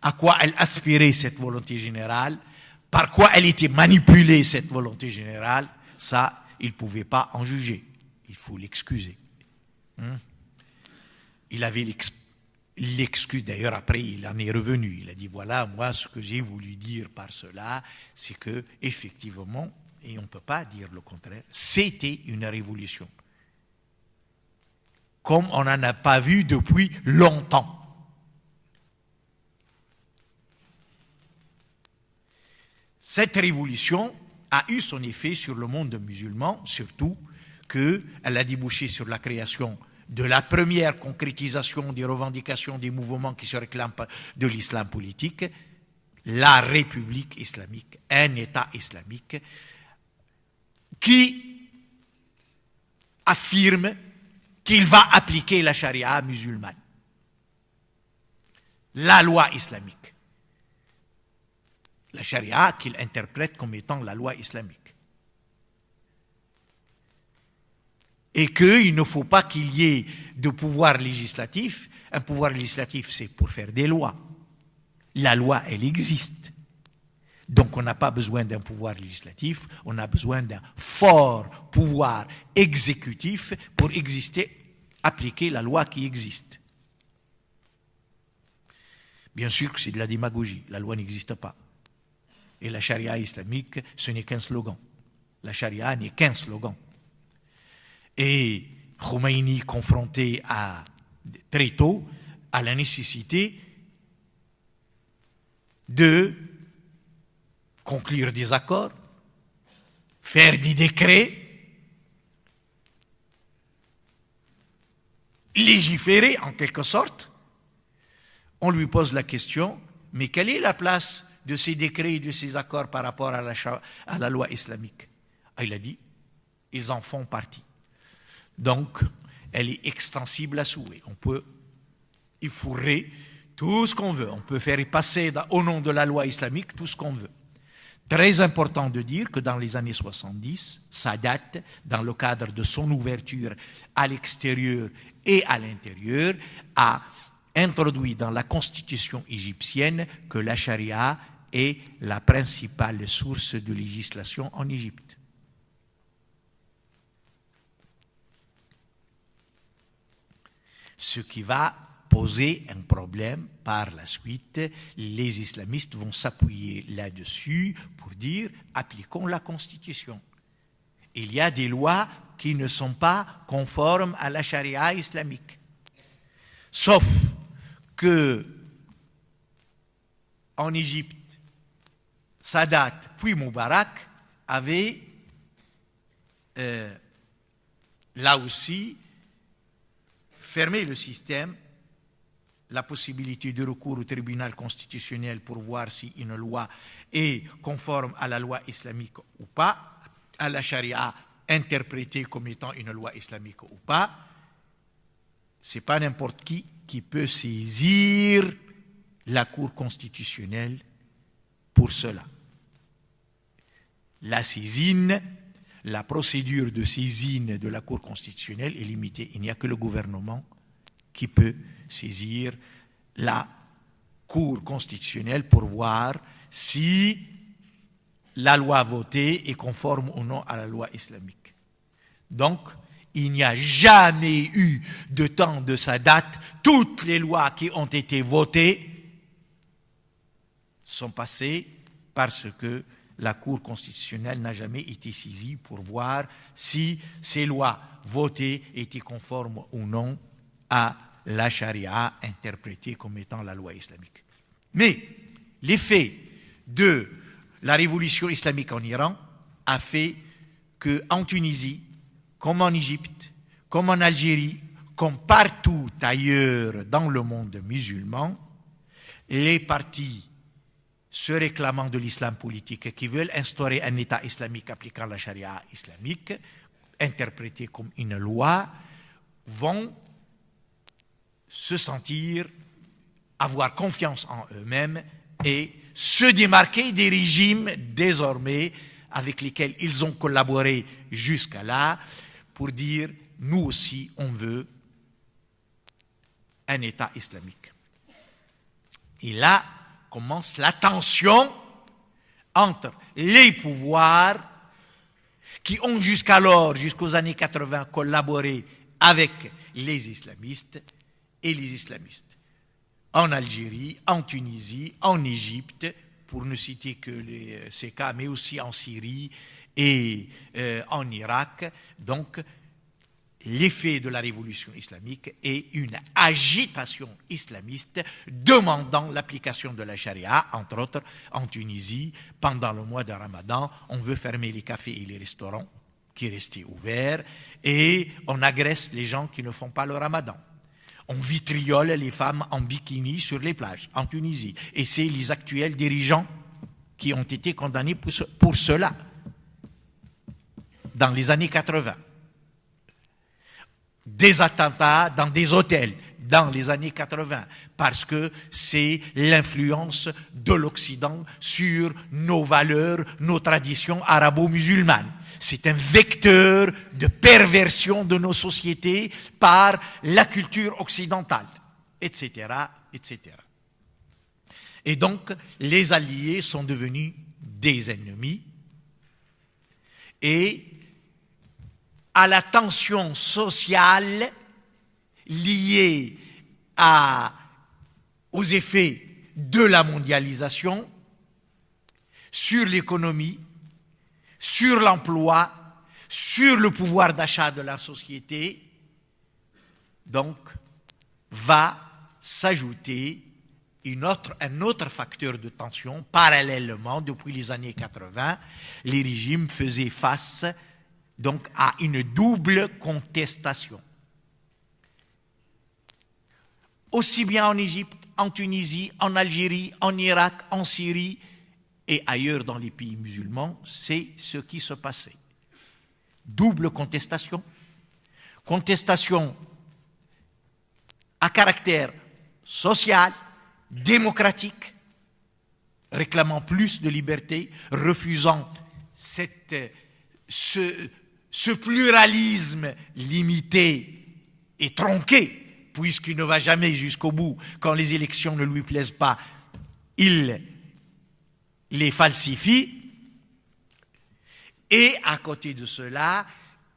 À quoi elle aspirait cette volonté générale? Par quoi elle était manipulée cette volonté générale? Ça, il ne pouvait pas en juger. Il faut l'excuser. Il avait l'excuse, d'ailleurs après il en est revenu. Il a dit voilà, moi ce que j'ai voulu dire par cela, c'est que effectivement, et on ne peut pas dire le contraire, c'était une révolution. Comme on n'en a pas vu depuis longtemps. Cette révolution a eu son effet sur le monde musulman, surtout qu'elle a débouché sur la création de la première concrétisation des revendications des mouvements qui se réclament de l'islam politique, la République islamique, un État islamique qui affirme qu'il va appliquer la charia musulmane, la loi islamique. La charia qu'il interprète comme étant la loi islamique. et qu'il ne faut pas qu'il y ait de pouvoir législatif. Un pouvoir législatif, c'est pour faire des lois. La loi, elle existe. Donc on n'a pas besoin d'un pouvoir législatif, on a besoin d'un fort pouvoir exécutif pour exister, appliquer la loi qui existe. Bien sûr que c'est de la démagogie, la loi n'existe pas. Et la charia islamique, ce n'est qu'un slogan. La charia n'est qu'un slogan. Et Khomeini, confronté très tôt à la nécessité de conclure des accords, faire des décrets, légiférer en quelque sorte, on lui pose la question, mais quelle est la place de ces décrets et de ces accords par rapport à la loi islamique? Il a dit, ils en font partie. Donc, elle est extensible à souhait. On peut y fourrer tout ce qu'on veut. On peut faire passer au nom de la loi islamique tout ce qu'on veut. Très important de dire que dans les années 70, Sadat, dans le cadre de son ouverture à l'extérieur et à l'intérieur, a introduit dans la constitution égyptienne que la charia est la principale source de législation en Égypte. Ce qui va poser un problème par la suite. Les islamistes vont s'appuyer là-dessus pour dire appliquons la Constitution. Il y a des lois qui ne sont pas conformes à la charia islamique. Sauf que en Égypte, Sadat puis Moubarak avaient là aussi fermé le système, la possibilité de recours au tribunal constitutionnel pour voir si une loi est conforme à la loi islamique ou pas, à la charia interprétée comme étant une loi islamique ou pas. Ce n'est pas n'importe qui peut saisir la Cour constitutionnelle pour cela. La saisine, la procédure de saisine de la Cour constitutionnelle est limitée. Il n'y a que le gouvernement qui peut saisir la Cour constitutionnelle pour voir si la loi votée est conforme ou non à la loi islamique. Donc, il n'y a jamais eu de temps de Sadat. Toutes les lois qui ont été votées sont passées parce que la Cour constitutionnelle n'a jamais été saisie pour voir si ces lois votées étaient conformes ou non à la charia interprétée comme étant la loi islamique. Mais l'effet de la révolution islamique en Iran a fait qu'en Tunisie, comme en Égypte, comme en Algérie, comme partout ailleurs dans le monde musulman, les partis se réclamant de l'islam politique qui veulent instaurer un État islamique appliquant la charia islamique, interprétée comme une loi, vont se sentir, avoir confiance en eux-mêmes et se démarquer des régimes désormais avec lesquels ils ont collaboré jusqu'à là pour dire nous aussi on veut un État islamique. Et là commence la tension entre les pouvoirs qui ont jusqu'alors, jusqu'aux années 80, collaboré avec les islamistes et les islamistes. En Algérie, en Tunisie, en Égypte, pour ne citer que ces cas, mais aussi en Syrie et en Irak. Donc, l'effet de la révolution islamique est une agitation islamiste demandant l'application de la charia, entre autres en Tunisie, pendant le mois de Ramadan. On veut fermer les cafés et les restaurants qui restaient ouverts et on agresse les gens qui ne font pas le Ramadan. On vitriole les femmes en bikini sur les plages en Tunisie. Et c'est les actuels dirigeants qui ont été condamnés pour cela dans les années 80. Des attentats dans des hôtels dans les années 80, parce que c'est l'influence de l'Occident sur nos valeurs, nos traditions arabo-musulmanes. c'est un vecteur de perversion de nos sociétés par la culture occidentale, etc., etc. Et donc, les alliés sont devenus des ennemis et à la tension sociale liée aux effets de la mondialisation sur l'économie, sur l'emploi, sur le pouvoir d'achat de la société, donc va s'ajouter un autre facteur de tension. Parallèlement, depuis les années 80, les régimes faisaient face donc à une double contestation. Aussi bien en Égypte, en Tunisie, en Algérie, en Irak, en Syrie et ailleurs dans les pays musulmans, c'est ce qui se passait. Double contestation. Contestation à caractère social, démocratique, réclamant plus de liberté, refusant ce pluralisme limité et tronqué, puisqu'il ne va jamais jusqu'au bout. Quand les élections ne lui plaisent pas, il les falsifie. Et à côté de cela,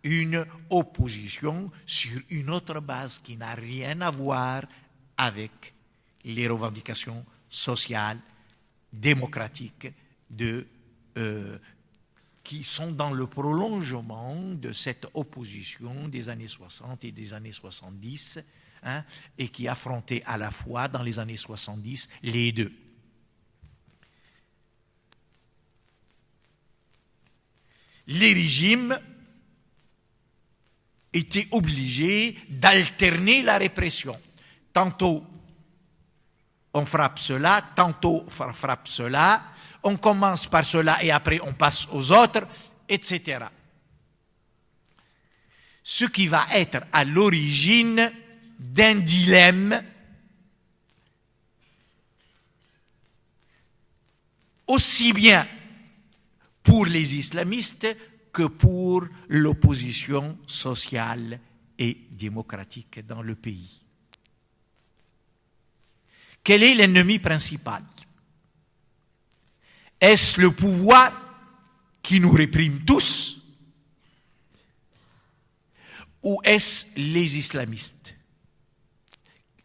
une opposition sur une autre base qui n'a rien à voir avec les revendications sociales, démocratiques, qui sont dans le prolongement de cette opposition des années 60 et des années 70, et qui affrontait à la fois dans les années 70 les deux. Les régimes étaient obligés d'alterner la répression. Tantôt on frappe cela, tantôt on frappe cela, on commence par cela et après on passe aux autres, etc. Ce qui va être à l'origine d'un dilemme aussi bien pour les islamistes que pour l'opposition sociale et démocratique dans le pays. Quel est l'ennemi principal? Est-ce le pouvoir qui nous réprime tous? Ou est-ce les islamistes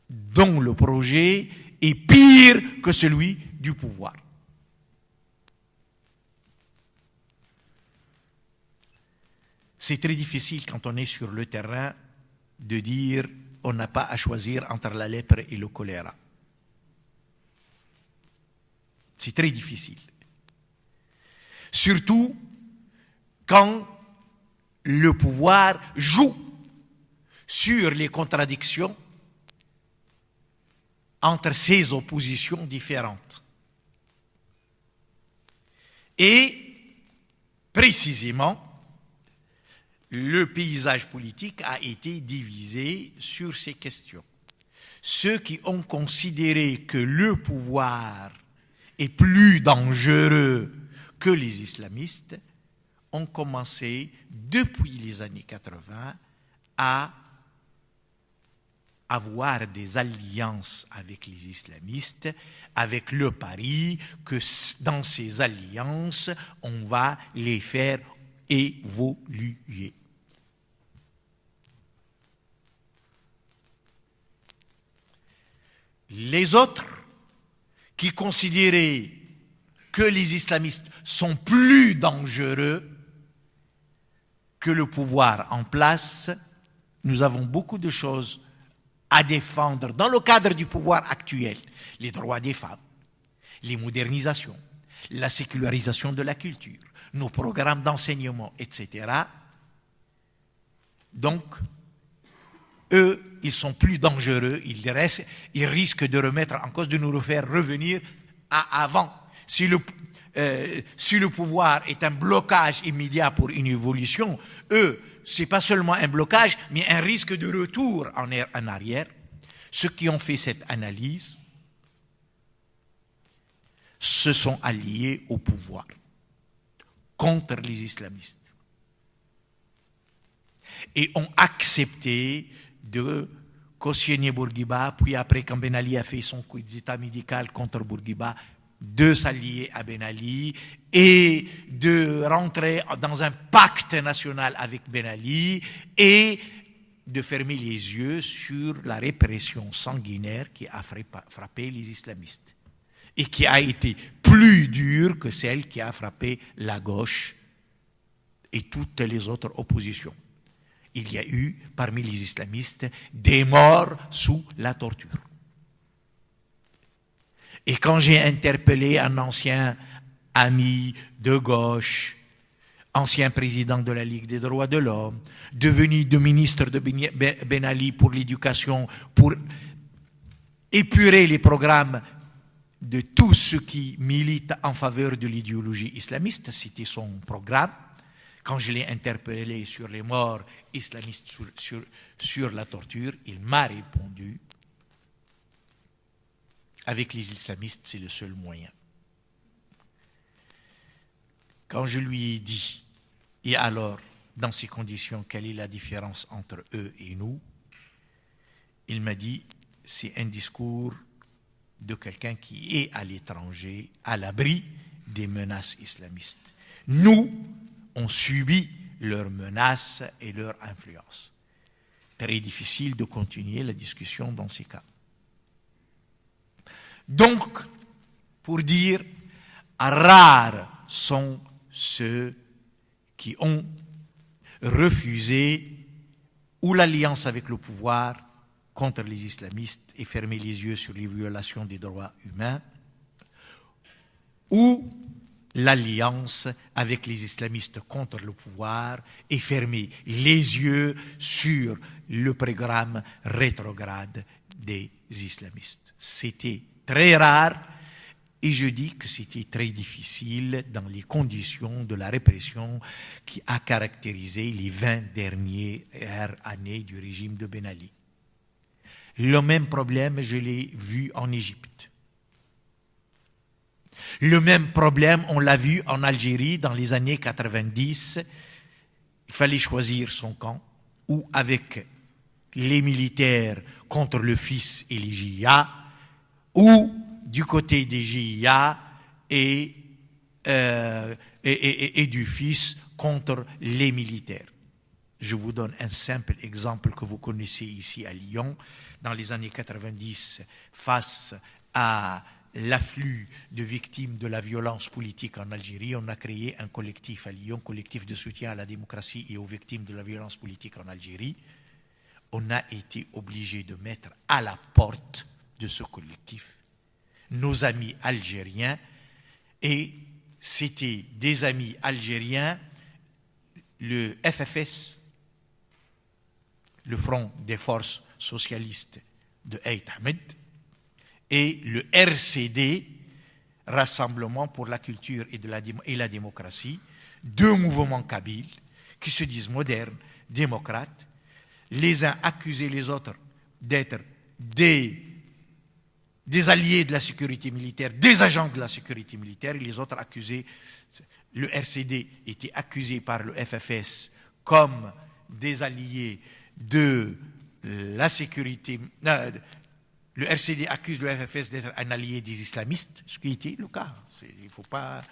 dont le projet est pire que celui du pouvoir? C'est très difficile quand on est sur le terrain de dire on n'a pas à choisir entre la lèpre et le choléra. C'est très difficile. Surtout quand le pouvoir joue sur les contradictions entre ces oppositions différentes. Et précisément, le paysage politique a été divisé sur ces questions. Ceux qui ont considéré que le pouvoir est plus dangereux que les islamistes ont commencé, depuis les années 80, à avoir des alliances avec les islamistes, avec le pari que dans ces alliances, on va les faire évoluer. Les autres qui considéraient que les islamistes sont plus dangereux que le pouvoir en place, nous avons beaucoup de choses à défendre dans le cadre du pouvoir actuel. Les droits des femmes, les modernisations, la sécularisation de la culture, nos programmes d'enseignement, etc. Donc, eux, ils sont plus dangereux, ils risquent de remettre en cause, de nous refaire revenir à avant. Si le pouvoir est un blocage immédiat pour une évolution, eux, ce n'est pas seulement un blocage, mais un risque de retour en arrière. Ceux qui ont fait cette analyse se sont alliés au pouvoir contre les islamistes. et ont accepté de cautionner Bourguiba, puis après quand Ben Ali a fait son coup d'état médical contre Bourguiba, de s'allier à Ben Ali et de rentrer dans un pacte national avec Ben Ali et de fermer les yeux sur la répression sanguinaire qui a frappé les islamistes et qui a été plus dure que celle qui a frappé la gauche et toutes les autres oppositions. Il y a eu, parmi les islamistes, des morts sous la torture. Et quand j'ai interpellé un ancien ami de gauche, ancien président de la Ligue des droits de l'homme, devenu ministre de Ben Ali pour l'éducation, pour épurer les programmes de tous ceux qui militent en faveur de l'idéologie islamiste, c'était son programme. Quand je l'ai interpellé sur les morts islamistes, sur la torture, il m'a répondu: avec les islamistes, c'est le seul moyen. Quand je lui ai dit, et alors, dans ces conditions, quelle est la différence entre eux et nous? Il m'a dit, c'est un discours de quelqu'un qui est à l'étranger, à l'abri des menaces islamistes. Nous, on subit leurs menaces et leur influence. Très difficile de continuer la discussion dans ces cas. Donc, pour dire, rares sont ceux qui ont refusé ou l'alliance avec le pouvoir contre les islamistes et fermé les yeux sur les violations des droits humains, ou l'alliance avec les islamistes contre le pouvoir et fermer les yeux sur le programme rétrograde des islamistes. C'était très rare et je dis que c'était très difficile dans les conditions de la répression qui a caractérisé les 20 dernières années du régime de Ben Ali. Le même problème, je l'ai vu en Égypte. Le même problème, on l'a vu en Algérie dans les années 90. Il fallait choisir son camp, ou avec les militaires contre le fils et les JIA, ou du côté des JIA et du fils contre les militaires. Je vous donne un simple exemple que vous connaissez ici à Lyon. Dans les années 90, face à l'afflux de victimes de la violence politique en Algérie, on a créé un collectif à Lyon, collectif de soutien à la démocratie et aux victimes de la violence politique en Algérie. On a été obligé de mettre à la porte de ce collectif nos amis algériens, et c'était des amis algériens, le FFS, le Front des forces socialistes de Aït Ahmed, et le RCD, Rassemblement pour la culture et la démocratie, deux mouvements kabyles qui se disent modernes, démocrates. Les uns accusaient les autres d'être des alliés de la sécurité militaire, des agents de la sécurité militaire, et les autres accusés. Le RCD était accusé par le FFS comme des alliés de la sécurité. Le RCD accuse le FFS d'être un allié des islamistes, ce qui était le cas. Il ne faut pas...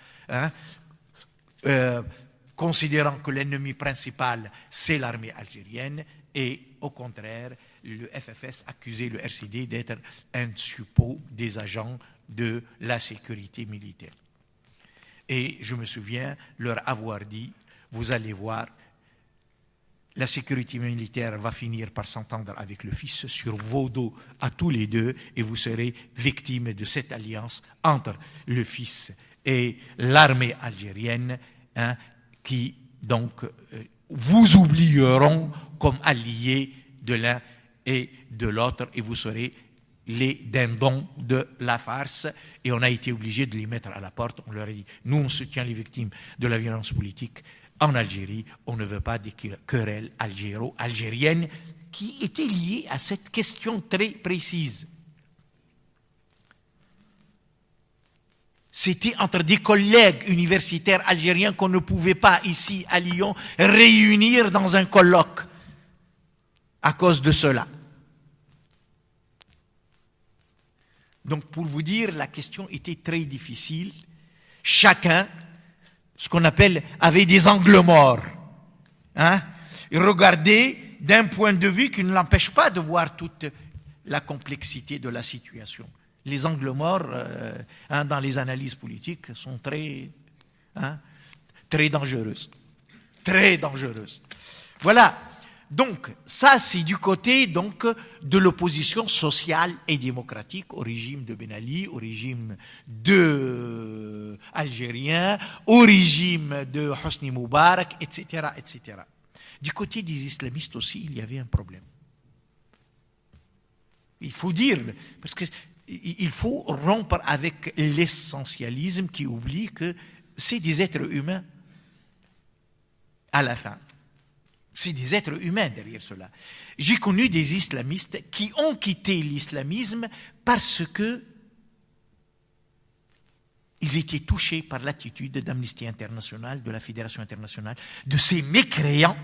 considérant que l'ennemi principal, c'est l'armée algérienne, et au contraire, le FFS accusait le RCD d'être un suppôt des agents de la sécurité militaire. Et je me souviens leur avoir dit, vous allez voir, la sécurité militaire va finir par s'entendre avec le fils sur vos dos à tous les deux, et vous serez victimes de cette alliance entre le fils et l'armée algérienne, qui donc vous oublieront comme alliés de l'un et de l'autre, et vous serez les dindons de la farce. Et on a été obligé de les mettre à la porte. On leur a dit, nous on soutient les victimes de la violence politique en Algérie, on ne veut pas des querelles algéro-algériennes qui étaient liées à cette question très précise. C'était entre des collègues universitaires algériens qu'on ne pouvait pas, ici à Lyon, réunir dans un colloque. à cause de cela. Donc, pour vous dire, la question était très difficile. Chacun, ce qu'on appelle, avait des angles morts. Hein? Il regardait d'un point de vue qui ne l'empêche pas de voir toute la complexité de la situation. Les angles morts, dans les analyses politiques, sont très dangereuses. Très dangereuses. Voilà. Donc, ça, c'est du côté donc, de l'opposition sociale et démocratique au régime de Ben Ali, au régime algérien, au régime de Hosni Moubarak, etc., etc. Du côté des islamistes aussi, il y avait un problème. Il faut dire, parce qu'il faut rompre avec l'essentialisme qui oublie que c'est des êtres humains à la fin. C'est des êtres humains derrière cela. J'ai connu des islamistes qui ont quitté l'islamisme parce que ils étaient touchés par l'attitude d'Amnesty International, de la Fédération internationale, de ces mécréants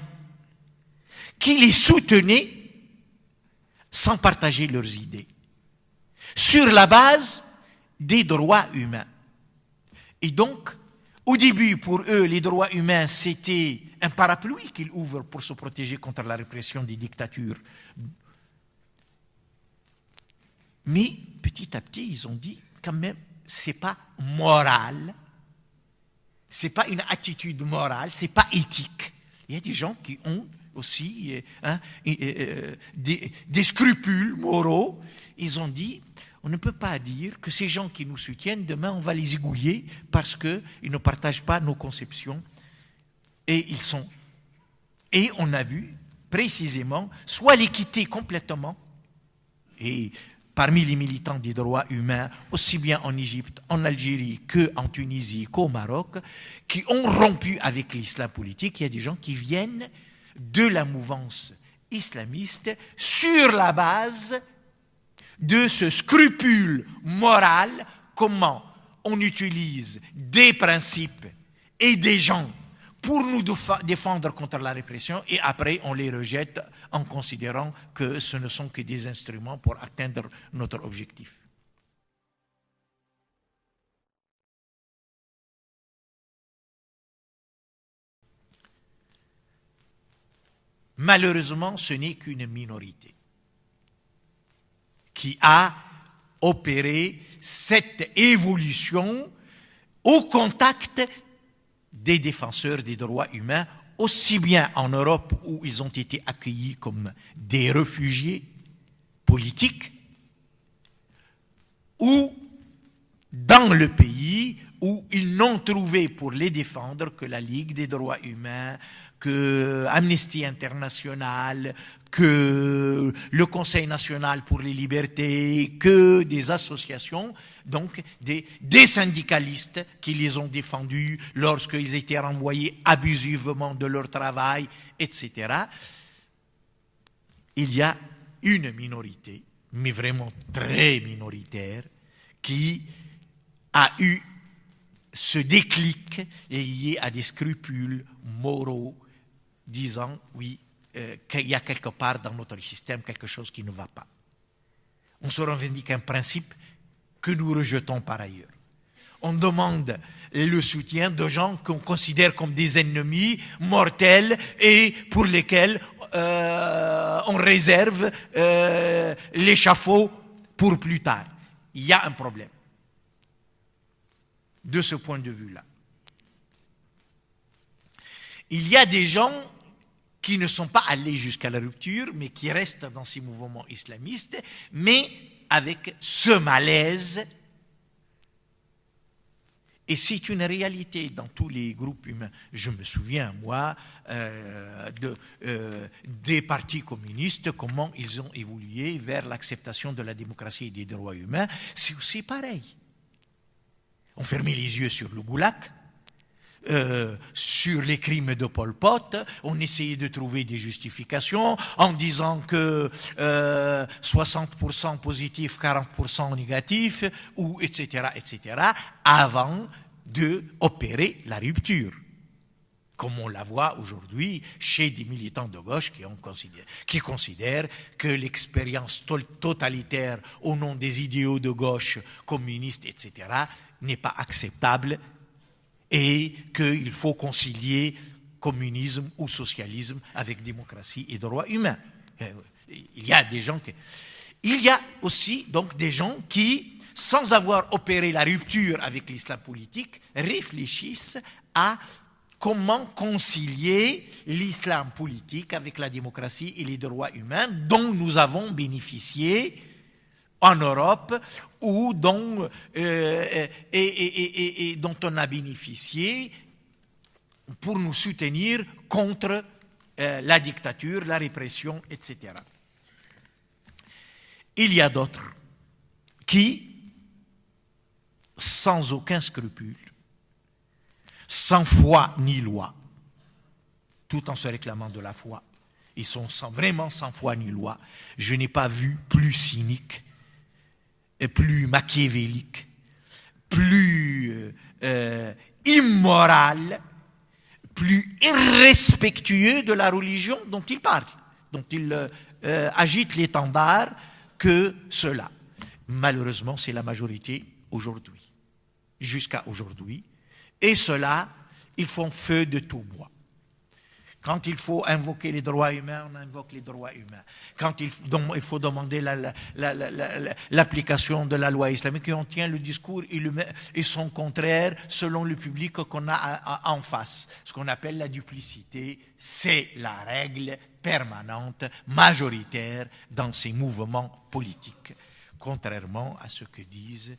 qui les soutenaient sans partager leurs idées, sur la base des droits humains. Et donc, au début, pour eux, les droits humains, c'était un parapluie qu'ils ouvrent pour se protéger contre la répression des dictatures. Mais, petit à petit, ils ont dit, quand même, c'est pas moral, c'est pas une attitude morale, c'est pas éthique. Il y a des gens qui ont aussi des scrupules moraux. Ils ont dit, on ne peut pas dire que ces gens qui nous soutiennent, demain on va les égouiller parce qu'ils ne partagent pas nos conceptions. Et on a vu précisément soit les quitter complètement, et parmi les militants des droits humains, aussi bien en Égypte, en Algérie, qu'en Tunisie, qu'au Maroc, qui ont rompu avec l'islam politique. Il y a des gens qui viennent de la mouvance islamiste sur la base de ce scrupule moral, comment on utilise des principes et des gens pour nous défendre contre la répression, et après on les rejette en considérant que ce ne sont que des instruments pour atteindre notre objectif. Malheureusement, ce n'est qu'une minorité qui a opéré cette évolution au contact des défenseurs des droits humains, aussi bien en Europe où ils ont été accueillis comme des réfugiés politiques, ou dans le pays où ils n'ont trouvé pour les défendre que la Ligue des droits humains, que Amnesty International, que le Conseil national pour les libertés, que des associations, donc des syndicalistes qui les ont défendus lorsqu'ils étaient renvoyés abusivement de leur travail, etc. Il y a une minorité, mais vraiment très minoritaire, qui a eu ce déclic lié à des scrupules moraux, disant, oui, qu'il y a quelque part dans notre système quelque chose qui ne va pas. On se revendique un principe que nous rejetons par ailleurs. On demande le soutien de gens qu'on considère comme des ennemis mortels et pour lesquels on réserve l'échafaud pour plus tard. Il y a un problème de ce point de vue-là. Il y a des gens qui ne sont pas allés jusqu'à la rupture, mais qui restent dans ces mouvements islamistes, mais avec ce malaise. Et c'est une réalité dans tous les groupes humains. Je me souviens, moi, des partis communistes, comment ils ont évolué vers l'acceptation de la démocratie et des droits humains. C'est aussi pareil. On fermait les yeux sur le goulag, sur les crimes de Pol Pot, on essayait de trouver des justifications en disant que 60% positif, 40% négatif, ou etc., etc., avant d'opérer la rupture. comme on la voit aujourd'hui chez des militants de gauche qui considèrent que l'expérience totalitaire au nom des idéaux de gauche, communistes, etc., n'est pas acceptable et qu'il faut concilier communisme ou socialisme avec démocratie et droits humains. Il y a des gens Il y a aussi donc des gens qui, sans avoir opéré la rupture avec l'islam politique, réfléchissent à comment concilier l'islam politique avec la démocratie et les droits humains dont nous avons bénéficié en Europe ou dont on a bénéficié pour nous soutenir contre la dictature, la répression, etc. Il y a d'autres qui, sans aucun scrupule, sans foi ni loi, tout en se réclamant de la foi, ils sont vraiment sans foi ni loi. Je n'ai pas vu plus cynique, plus machiavélique, plus immoral, plus irrespectueux de la religion dont il parle, dont il agite l'étendard que cela. Malheureusement, c'est la majorité aujourd'hui, jusqu'à aujourd'hui. Et cela, ils font feu de tout bois. Quand il faut invoquer les droits humains, on invoque les droits humains. Quand il faut demander l'application de la loi islamique, et on tient le discours et son contraire selon le public qu'on a en face. Ce qu'on appelle la duplicité, c'est la règle permanente, majoritaire dans ces mouvements politiques. Contrairement à ce que disent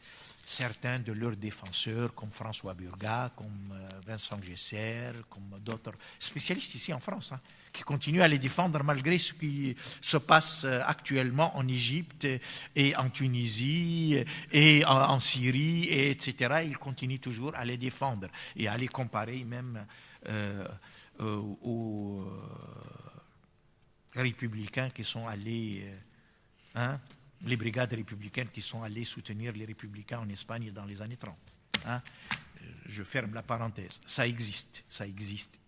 certains de leurs défenseurs, comme François Burgat, comme Vincent Gesser, comme d'autres spécialistes ici en France, qui continuent à les défendre malgré ce qui se passe actuellement en Égypte et en Tunisie et en Syrie, etc. Ils continuent toujours à les défendre et à les comparer même aux républicains qui sont allés... les brigades républicaines qui sont allées soutenir les républicains en Espagne dans les années 30. Je ferme la parenthèse. Ça existe,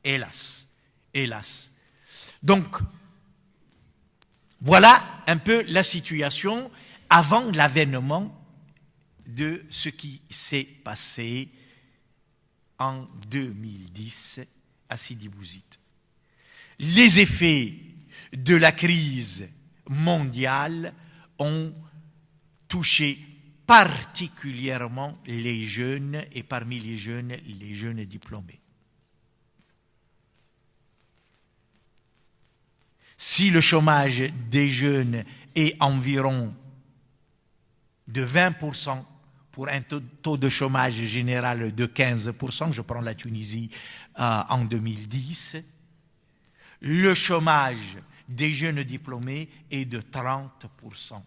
hélas. Hélas. Donc, voilà un peu la situation avant l'avènement de ce qui s'est passé en 2010 à Sidi Bouzid. Les effets de la crise mondiale ont touché particulièrement les jeunes, et parmi les jeunes diplômés. Si le chômage des jeunes est environ de 20% pour un taux de chômage général de 15%, je prends la Tunisie en 2010, le chômage des jeunes diplômés est de 30%.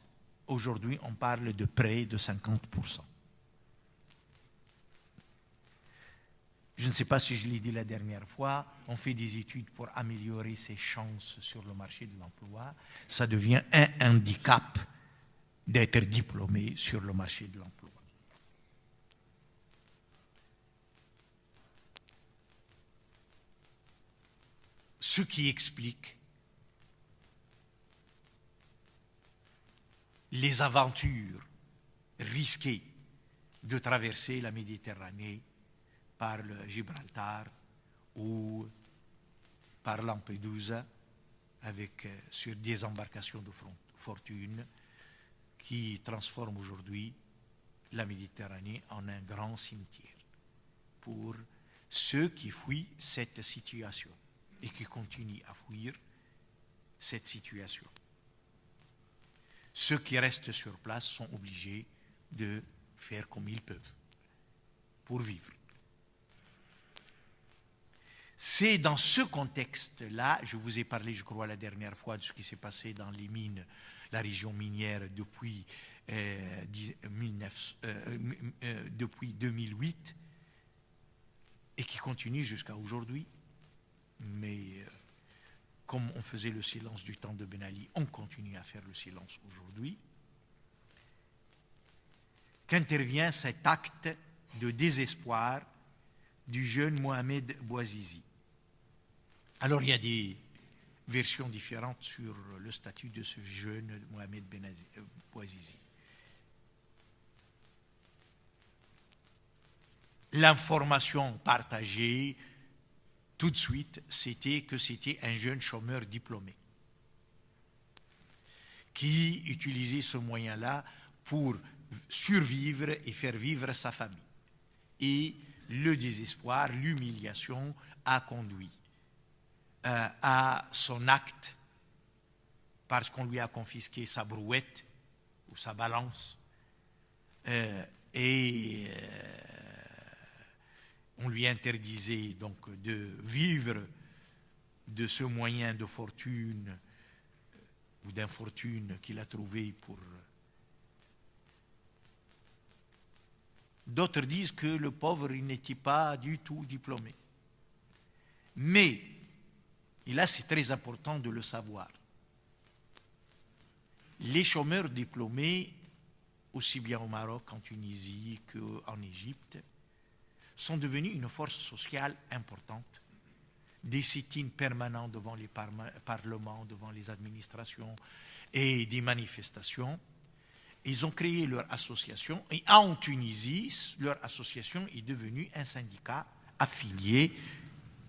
Aujourd'hui, on parle de près de 50%. Je ne sais pas si je l'ai dit la dernière fois, on fait des études pour améliorer ses chances sur le marché de l'emploi. Ça devient un handicap d'être diplômé sur le marché de l'emploi. Ce qui explique les aventures risquées de traverser la Méditerranée par le Gibraltar ou par Lampedusa sur des embarcations de fortune qui transforment aujourd'hui la Méditerranée en un grand cimetière pour ceux qui fuient cette situation et qui continuent à fuir cette situation. Ceux qui restent sur place sont obligés de faire comme ils peuvent pour vivre. C'est dans ce contexte-là, je vous ai parlé, je crois, la dernière fois de ce qui s'est passé dans les mines, la région minière depuis 2008 et qui continue jusqu'à aujourd'hui. Mais comme on faisait le silence du temps de Ben Ali, on continue à faire le silence aujourd'hui, qu'intervient cet acte de désespoir du jeune Mohamed Bouazizi. Alors il y a des versions différentes sur le statut de ce jeune Mohamed Bouazizi. L'information partagée tout de suite, c'était que c'était un jeune chômeur diplômé qui utilisait ce moyen-là pour survivre et faire vivre sa famille. Et le désespoir, l'humiliation a conduit à son acte parce qu'on lui a confisqué sa brouette ou sa balance et on lui interdisait donc de vivre de ce moyen de fortune ou d'infortune qu'il a trouvé pour... D'autres disent que le pauvre il n'était pas du tout diplômé. Mais, et là c'est très important de le savoir, les chômeurs diplômés, aussi bien au Maroc qu'en Tunisie qu'en Égypte, sont devenus une force sociale importante. Des sit-ins permanents devant les parlements, devant les administrations et des manifestations. Ils ont créé leur association et en Tunisie, leur association est devenue un syndicat affilié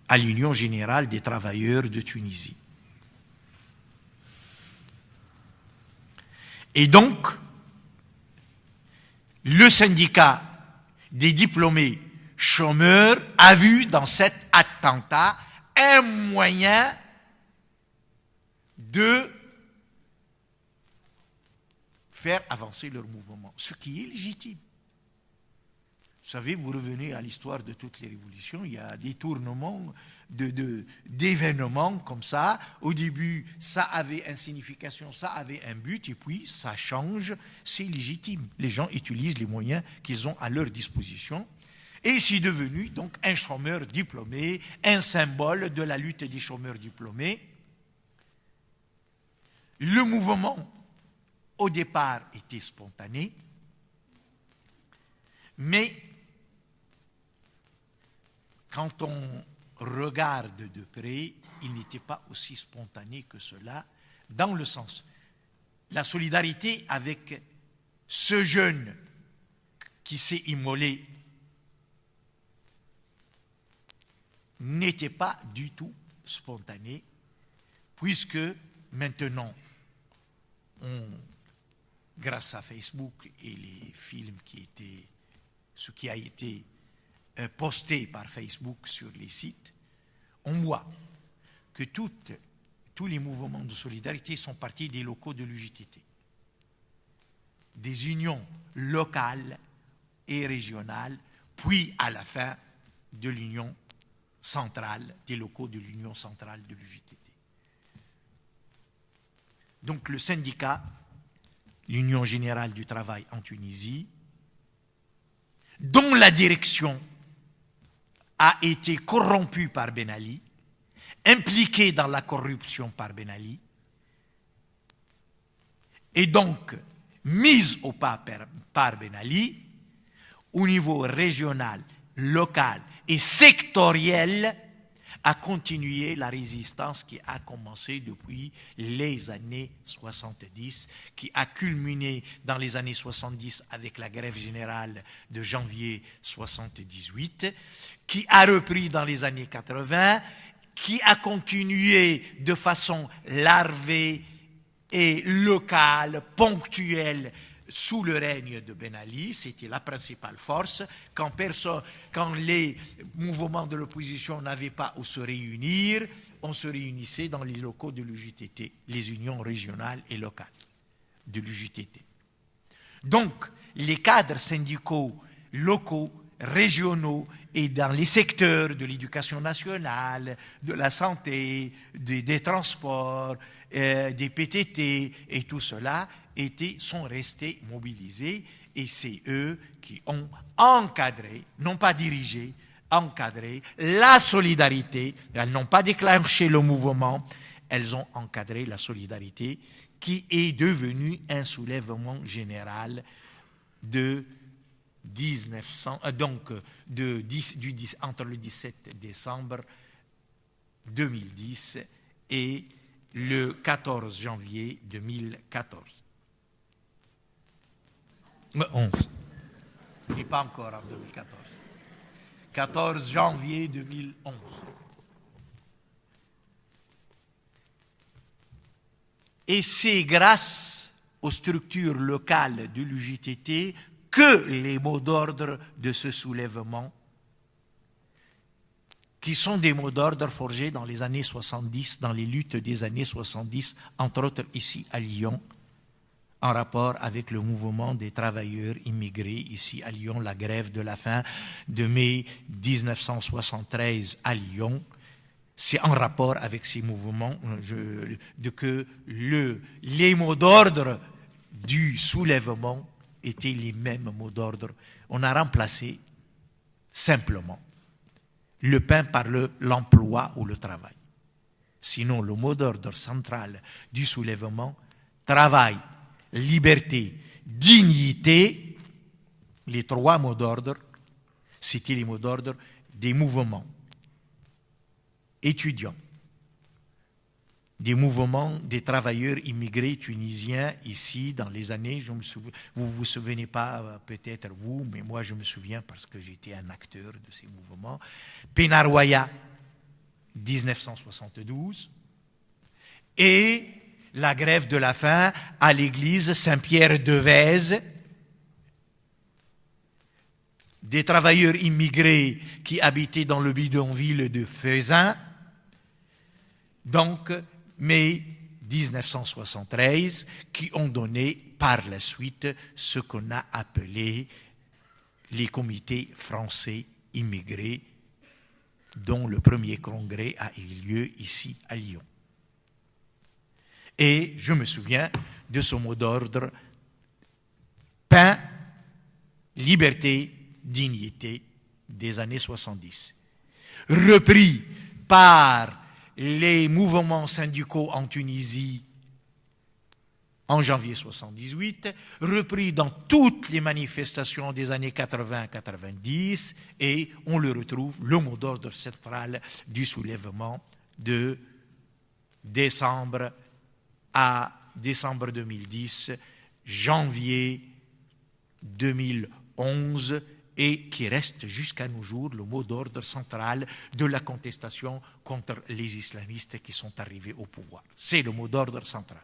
à l'Union générale des travailleurs de Tunisie. Et donc, le syndicat des diplômés chômeurs a vu dans cet attentat un moyen de faire avancer leur mouvement, ce qui est légitime. Vous savez, vous revenez à l'histoire de toutes les révolutions, il y a des tournements d'événements comme ça. Au début, ça avait une signification, ça avait un but, et puis ça change, c'est légitime. Les gens utilisent les moyens qu'ils ont à leur disposition. Et c'est devenu donc un chômeur diplômé, un symbole de la lutte des chômeurs diplômés. Le mouvement, au départ, était spontané, mais quand on regarde de près, il n'était pas aussi spontané que cela, dans le sens, la solidarité avec ce jeune qui s'est immolé n'était pas du tout spontané, puisque maintenant, grâce à Facebook et les films ce qui a été posté par Facebook sur les sites, on voit que tous les mouvements de solidarité sont partis des locaux de l'UJTT, des unions locales et régionales, puis à la fin de l'union centrale, des locaux de l'union centrale de l'UJTT. Donc le syndicat, l'Union générale du travail en Tunisie, dont la direction a été corrompue par Ben Ali, impliquée dans la corruption par Ben Ali, et donc mise au pas par Ben Ali, au niveau régional, local et sectoriel, a continué la résistance qui a commencé depuis les années 70, qui a culminé dans les années 70 avec la grève générale de janvier 78, qui a repris dans les années 80, qui a continué de façon larvée et locale, ponctuelle, sous le règne de Ben Ali. C'était la principale force. Quand les mouvements de l'opposition n'avaient pas où se réunir, on se réunissait dans les locaux de l'UJTT, les unions régionales et locales de l'UJTT. Donc, les cadres syndicaux locaux, régionaux et dans les secteurs de l'éducation nationale, de la santé, des transports, des PTT et tout cela sont restés mobilisés, et c'est eux qui ont encadré, non pas dirigé, encadré la solidarité. Elles n'ont pas déclenché le mouvement, elles ont encadré la solidarité qui est devenue un soulèvement général entre le 17 décembre 2010 et le 14 janvier 2014. 11. Il n'est pas encore en 2014. 14 janvier 2011. Et c'est grâce aux structures locales de l'UJTT que les mots d'ordre de ce soulèvement, qui sont des mots d'ordre forgés dans les années 70, dans les luttes des années 70, entre autres ici à Lyon, en rapport avec le mouvement des travailleurs immigrés ici à Lyon, la grève de la faim de mai 1973 à Lyon. C'est en rapport avec ces mouvements que les mots d'ordre du soulèvement étaient les mêmes mots d'ordre. On a remplacé simplement le pain par l'emploi ou le travail. Sinon, le mot d'ordre central du soulèvement, travail, liberté, dignité, les trois mots d'ordre, c'était les mots d'ordre des mouvements étudiants, des mouvements des travailleurs immigrés tunisiens ici dans les années, vous vous souvenez pas peut-être vous, mais moi je me souviens parce que j'étais un acteur de ces mouvements. Penarroya, 1972, et la grève de la faim à l'église Saint-Pierre-de-Vèze, des travailleurs immigrés qui habitaient dans le bidonville de Faisin, donc mai 1973, qui ont donné par la suite ce qu'on a appelé les comités français immigrés, dont le premier congrès a eu lieu ici à Lyon. Et je me souviens de ce mot d'ordre, pain, liberté, dignité, des années 70. Repris par les mouvements syndicaux en Tunisie en janvier 78, repris dans toutes les manifestations des années 80-90, et on le retrouve, le mot d'ordre central du soulèvement de décembre à décembre 2010, janvier 2011, et qui reste jusqu'à nos jours le mot d'ordre central de la contestation contre les islamistes qui sont arrivés au pouvoir. C'est le mot d'ordre central.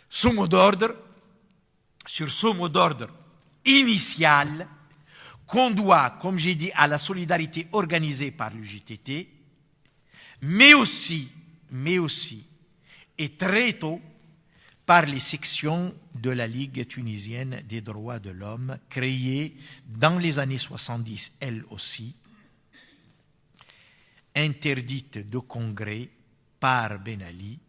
Ce mot d'ordre, sur ce mot d'ordre initial, qu'on doit, comme j'ai dit, à la solidarité organisée par l'UJTT, mais aussi, et très tôt, par les sections de la Ligue tunisienne des droits de l'homme, créée dans les années 70, elle aussi, interdite de congrès par Ben Ali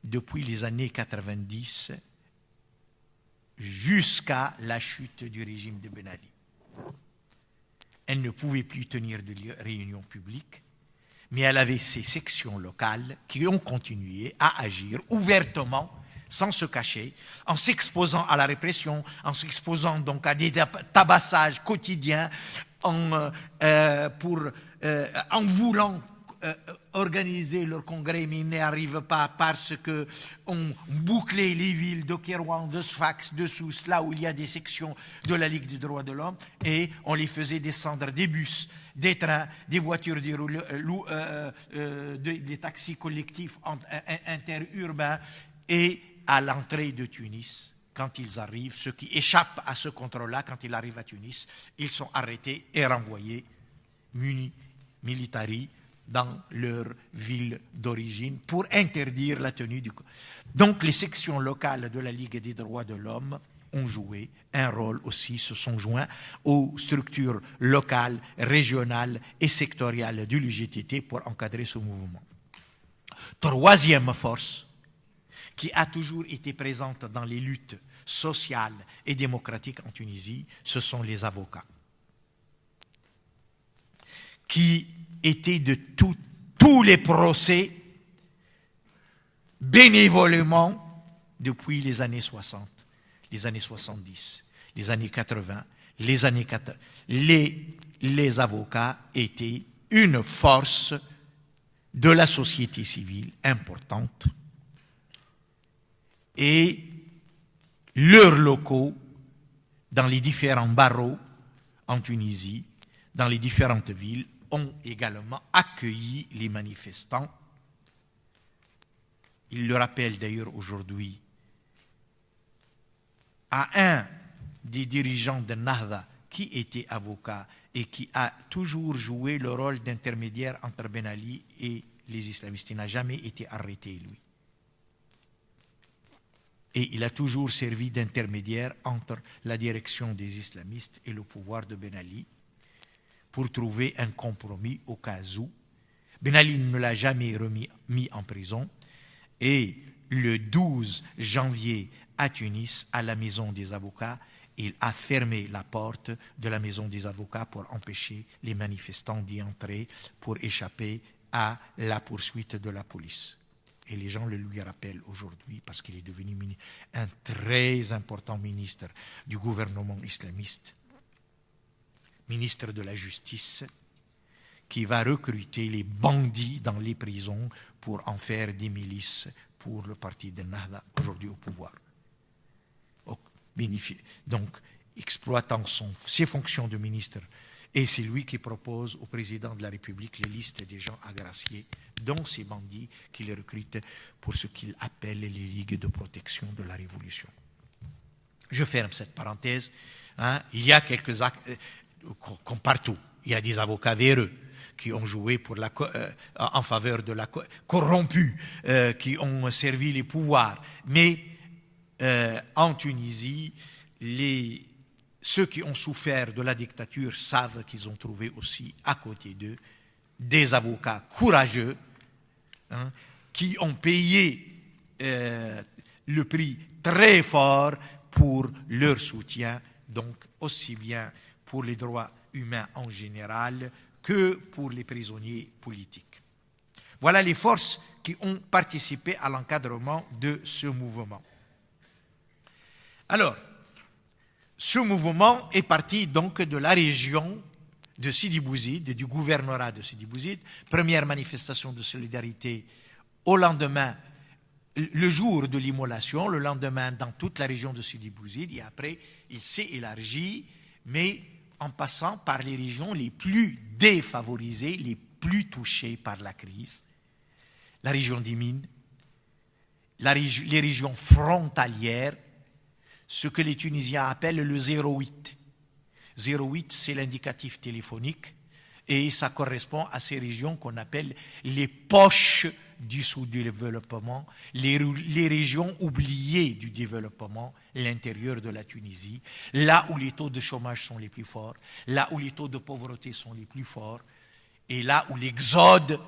depuis les années 90 jusqu'à la chute du régime de Ben Ali. Elle ne pouvait plus tenir de réunions publiques, mais elle avait ses sections locales qui ont continué à agir ouvertement, sans se cacher, en s'exposant à la répression, en s'exposant donc à des tabassages quotidiens, en voulant organiser leur congrès, mais ils n'y arrivent pas parce qu'on bouclait les villes de Kérouan, de Sfax, de Sousse, là où il y a des sections de la Ligue des droits de l'homme, et on les faisait descendre des bus, des trains, des voitures, des taxis collectifs interurbains, et à l'entrée de Tunis, quand ils arrivent, ceux qui échappent à ce contrôle-là, quand ils arrivent à Tunis, ils sont arrêtés et renvoyés, munis, militari, dans leur ville d'origine pour interdire la tenue du... Donc les sections locales de la Ligue des droits de l'homme ont joué un rôle aussi, se sont joints aux structures locales, régionales et sectorielles de l'UJTT pour encadrer ce mouvement. Troisième force qui a toujours été présente dans les luttes sociales et démocratiques en Tunisie, ce sont les avocats, qui étaient de tous les procès bénévolement depuis les années 60, les années 70, les années 80, les les avocats étaient une force de la société civile importante et leurs locaux dans les différents barreaux en Tunisie, dans les différentes villes, ont également accueilli les manifestants. Il le rappelle d'ailleurs aujourd'hui à un des dirigeants de Nahda qui était avocat et qui a toujours joué le rôle d'intermédiaire entre Ben Ali et les islamistes. Il n'a jamais été arrêté, lui. Et il a toujours servi d'intermédiaire entre la direction des islamistes et le pouvoir de Ben Ali pour trouver un compromis au cas où. Ben Ali ne l'a jamais mis en prison. Et le 12 janvier à Tunis, à la maison des avocats, il a fermé la porte de la maison des avocats pour empêcher les manifestants d'y entrer, pour échapper à la poursuite de la police. Et les gens le lui rappellent aujourd'hui parce qu'il est devenu un très important ministre du gouvernement islamiste, ministre de la Justice, qui va recruter les bandits dans les prisons pour en faire des milices pour le parti de Nahda, aujourd'hui au pouvoir. Donc, exploitant ses fonctions de ministre, et c'est lui qui propose au président de la République les listes des gens agraciés, dont ces bandits qu'il recrute pour ce qu'il appelle les ligues de protection de la Révolution. Je ferme cette parenthèse. Il y a quelques actes, comme partout, il y a des avocats véreux qui ont joué en faveur de la corrompue, qui ont servi les pouvoirs. Mais en Tunisie, ceux qui ont souffert de la dictature savent qu'ils ont trouvé aussi à côté d'eux des avocats courageux qui ont payé le prix très fort pour leur soutien, donc aussi bien pour les droits humains en général que pour les prisonniers politiques. Voilà les forces qui ont participé à l'encadrement de ce mouvement. Alors, ce mouvement est parti donc de la région de Sidi Bouzid, du gouvernorat de Sidi Bouzid, première manifestation de solidarité au lendemain, le jour de l'immolation, le lendemain dans toute la région de Sidi Bouzid, et après il s'est élargi, mais en passant par les régions les plus défavorisées, les plus touchées par la crise, la région des mines, les régions frontalières, ce que les Tunisiens appellent le 08. 08, c'est l'indicatif téléphonique et ça correspond à ces régions qu'on appelle les poches du sous-développement, les régions oubliées du développement, l'intérieur de la Tunisie, là où les taux de chômage sont les plus forts, là où les taux de pauvreté sont les plus forts et là où l'exode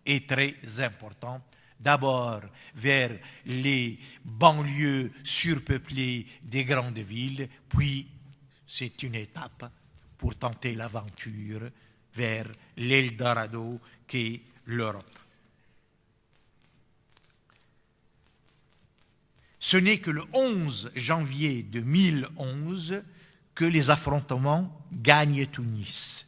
est très important. D'abord vers les banlieues surpeuplées des grandes villes, puis c'est une étape pour tenter l'aventure vers l'Eldorado qu'est l'Europe. Ce n'est que le 11 janvier 2011 que les affrontements gagnent Tunis.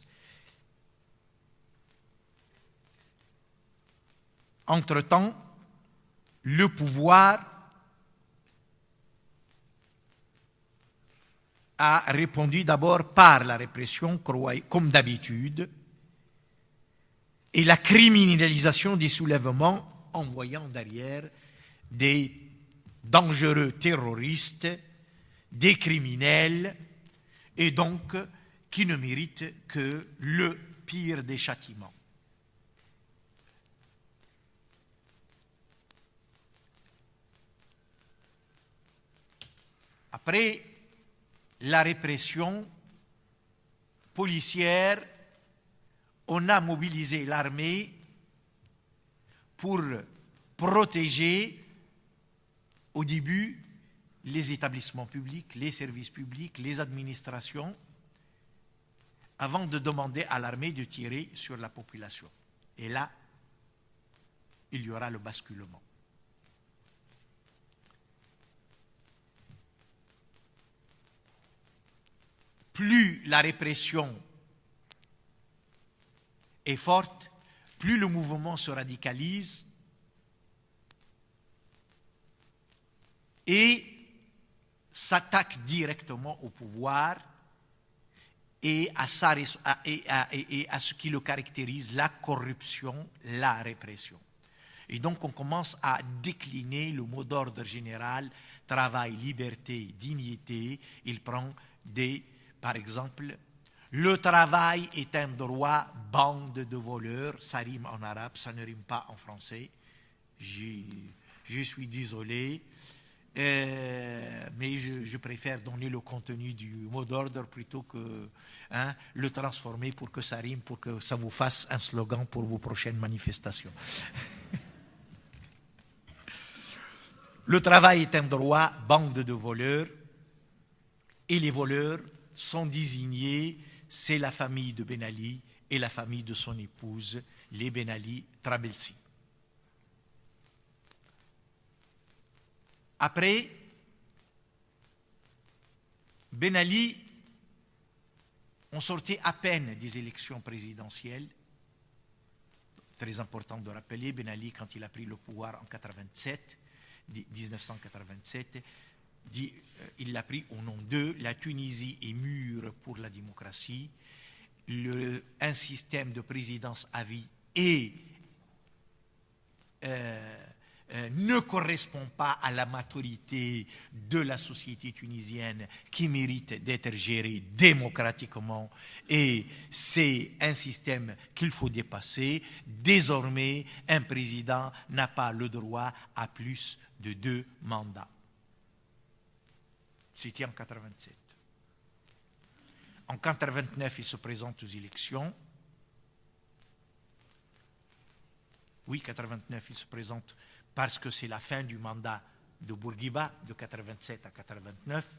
Entre-temps, le pouvoir a répondu d'abord par la répression, comme d'habitude, et la criminalisation des soulèvements, envoyant derrière des dangereux terroristes, des criminels, et donc qui ne méritent que le pire des châtiments. Après la répression policière, on a mobilisé l'armée pour protéger au début les établissements publics, les services publics, les administrations, avant de demander à l'armée de tirer sur la population. Et là, il y aura le basculement. Plus la répression est forte, plus le mouvement se radicalise et s'attaque directement au pouvoir et à ce qui le caractérise, la corruption, la répression. Et donc on commence à décliner le mot d'ordre général, travail, liberté, dignité. Il prend par exemple, le travail est un droit, bande de voleurs, ça rime en arabe, ça ne rime pas en français. Je suis désolé. Mais je préfère donner le contenu du mot d'ordre plutôt que le transformer pour que ça rime, pour que ça vous fasse un slogan pour vos prochaines manifestations. Le travail est un droit, bande de voleurs, et les voleurs sont désignés, c'est la famille de Ben Ali et la famille de son épouse, les Ben Ali Trabelsi. Après, Ben Ali, on sortait à peine des élections présidentielles. Très important de rappeler, Ben Ali, quand il a pris le pouvoir en 1987, il l'a pris au nom d'eux. La Tunisie est mûre pour la démocratie. Un système de présidence à vie ne correspond pas à la maturité de la société tunisienne qui mérite d'être gérée démocratiquement, et c'est un système qu'il faut dépasser. Désormais, un président n'a pas le droit à plus de 2 mandats. C'était en 1987. En 1989, il se présente aux élections. Oui, 1989, il se présente parce que c'est la fin du mandat de Bourguiba, de 87 à 89.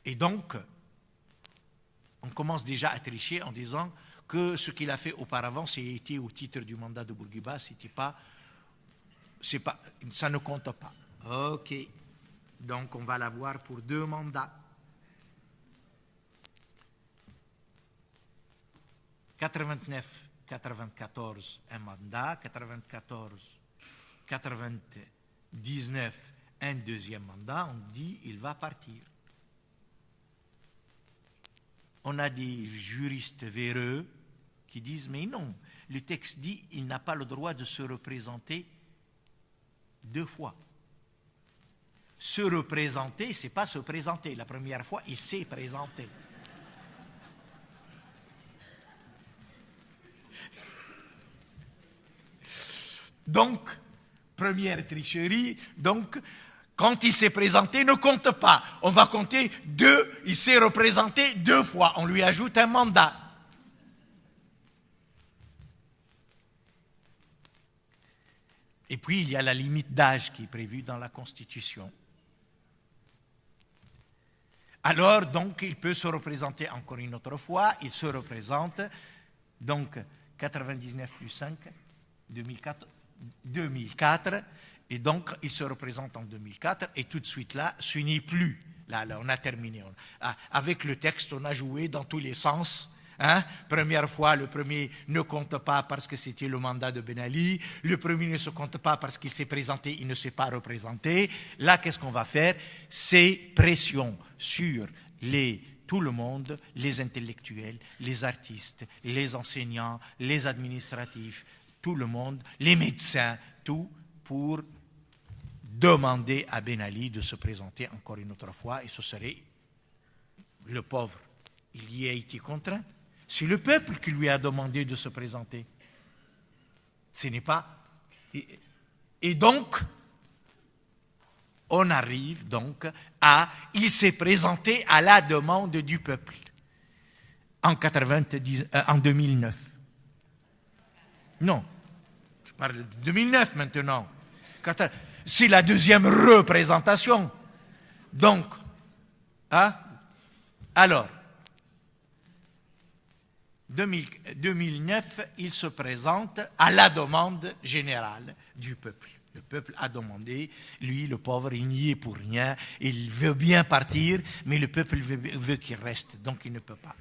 Et donc, on commence déjà à tricher en disant que ce qu'il a fait auparavant, c'était au titre du mandat de Bourguiba, ça ne compte pas. Ok, donc on va l'avoir pour 2 mandats. 89. 94, un mandat, 99, un deuxième mandat, on dit il va partir. On a des juristes véreux qui disent mais non, le texte dit il n'a pas le droit de se représenter 2 fois. Se représenter, c'est pas se présenter. La première fois, il s'est présenté. Donc, première tricherie, donc, quand il s'est présenté, ne compte pas. On va compter 2, il s'est représenté 2 fois. On lui ajoute un mandat. Et puis, il y a la limite d'âge qui est prévue dans la Constitution. Alors, donc, il peut se représenter encore une autre fois. Il se représente, donc, 99 plus 5, 2004, et donc il se représente en 2004, et tout de suite là, ce n'est plus. Là, on a terminé. Avec le texte, on a joué dans tous les sens. Première fois, le premier ne compte pas parce que c'était le mandat de Ben Ali. Le premier ne se compte pas parce qu'il s'est présenté, il ne s'est pas représenté. Là, qu'est-ce qu'on va faire? C'est pression sur tout le monde, les intellectuels, les artistes, les enseignants, les administratifs, tout le monde, les médecins, tout pour demander à Ben Ali de se présenter encore une autre fois, et ce serait le pauvre. Il y a été contraint. C'est le peuple qui lui a demandé de se présenter. Ce n'est pas... Et donc, on arrive donc à... Il s'est présenté à la demande du peuple en 2009. Non, je parle de 2009 maintenant. C'est la deuxième représentation. Donc, alors, 2009, il se présente à la demande générale du peuple. Le peuple a demandé, lui, le pauvre, il n'y est pour rien, il veut bien partir, mais le peuple veut qu'il reste, donc il ne peut pas.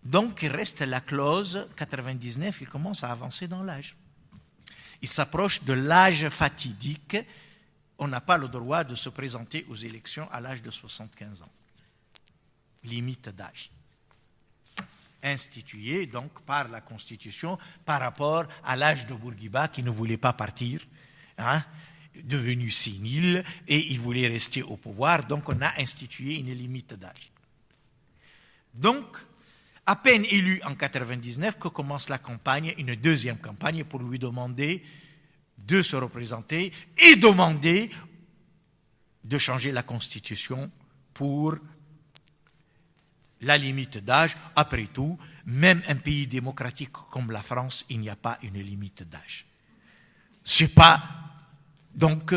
Donc, il reste la clause 99, il commence à avancer dans l'âge. Il s'approche de l'âge fatidique. On n'a pas le droit de se présenter aux élections à l'âge de 75 ans. Limite d'âge. Instituée donc par la Constitution par rapport à l'âge de Bourguiba qui ne voulait pas partir, devenu sénile, et il voulait rester au pouvoir. Donc, on a institué une limite d'âge. Donc, à peine élu en 99 que commence la campagne, une deuxième campagne pour lui demander de se représenter et demander de changer la Constitution pour la limite d'âge. Après tout, même un pays démocratique comme la France, il n'y a pas une limite d'âge. Donc,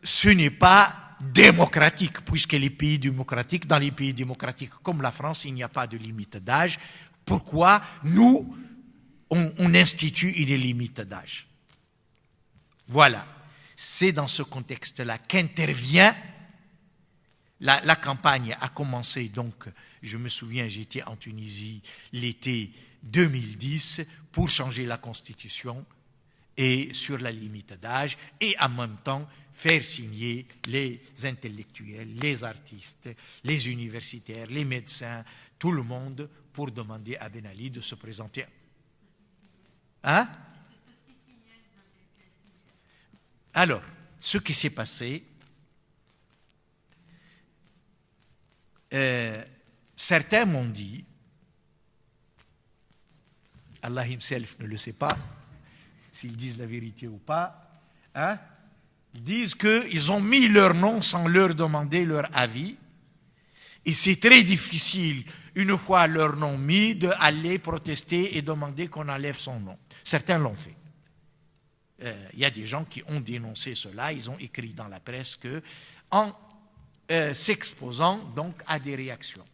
ce n'est pas démocratique, puisque les pays démocratiques, dans les pays démocratiques comme la France, il n'y a pas de limite d'âge. Pourquoi nous, on institue une limite d'âge? Voilà, c'est dans ce contexte-là qu'intervient la campagne. A commencé donc, je me souviens, j'étais en Tunisie l'été 2010 pour changer la Constitution et sur la limite d'âge, et en même temps faire signer les intellectuels, les artistes, les universitaires, les médecins, tout le monde pour demander à Ben Ali de se présenter. Alors, ce qui s'est passé, certains m'ont dit, Allah himself ne le sait pas, s'ils disent la vérité ou pas, ils disent qu'ils ont mis leur nom sans leur demander leur avis, et c'est très difficile, une fois leur nom mis, d'aller protester et demander qu'on enlève son nom. Certains l'ont fait. Il y a des gens qui ont dénoncé cela, ils ont écrit dans la presse en s'exposant donc à des réactions.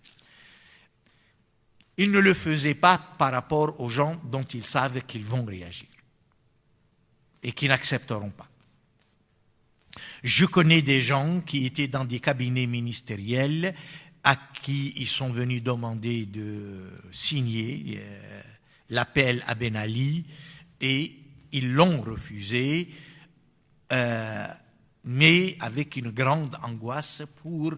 Ils ne le faisaient pas par rapport aux gens dont ils savent qu'ils vont réagir et qui n'accepteront pas. Je connais des gens qui étaient dans des cabinets ministériels à qui ils sont venus demander de signer l'appel à Ben Ali et ils l'ont refusé, mais avec une grande angoisse pour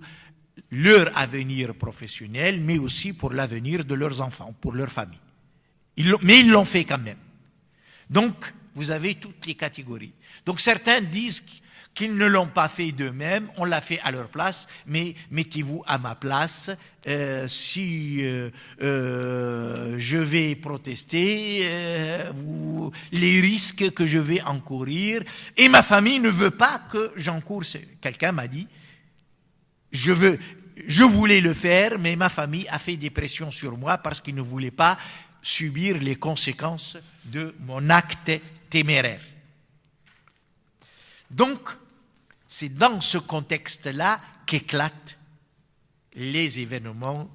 leur avenir professionnel, mais aussi pour l'avenir de leurs enfants, pour leur famille. Mais ils l'ont fait quand même. Donc, vous avez toutes les catégories. Donc, certains disent qu'ils ne l'ont pas fait d'eux-mêmes, on l'a fait à leur place, mais mettez-vous à ma place, si je vais protester, les risques que je vais encourir, et ma famille ne veut pas que j'encoure. Quelqu'un m'a dit, je voulais le faire, mais ma famille a fait des pressions sur moi parce qu'ils ne voulaient pas subir les conséquences de mon acte téméraire. Donc, c'est dans ce contexte-là qu'éclatent les événements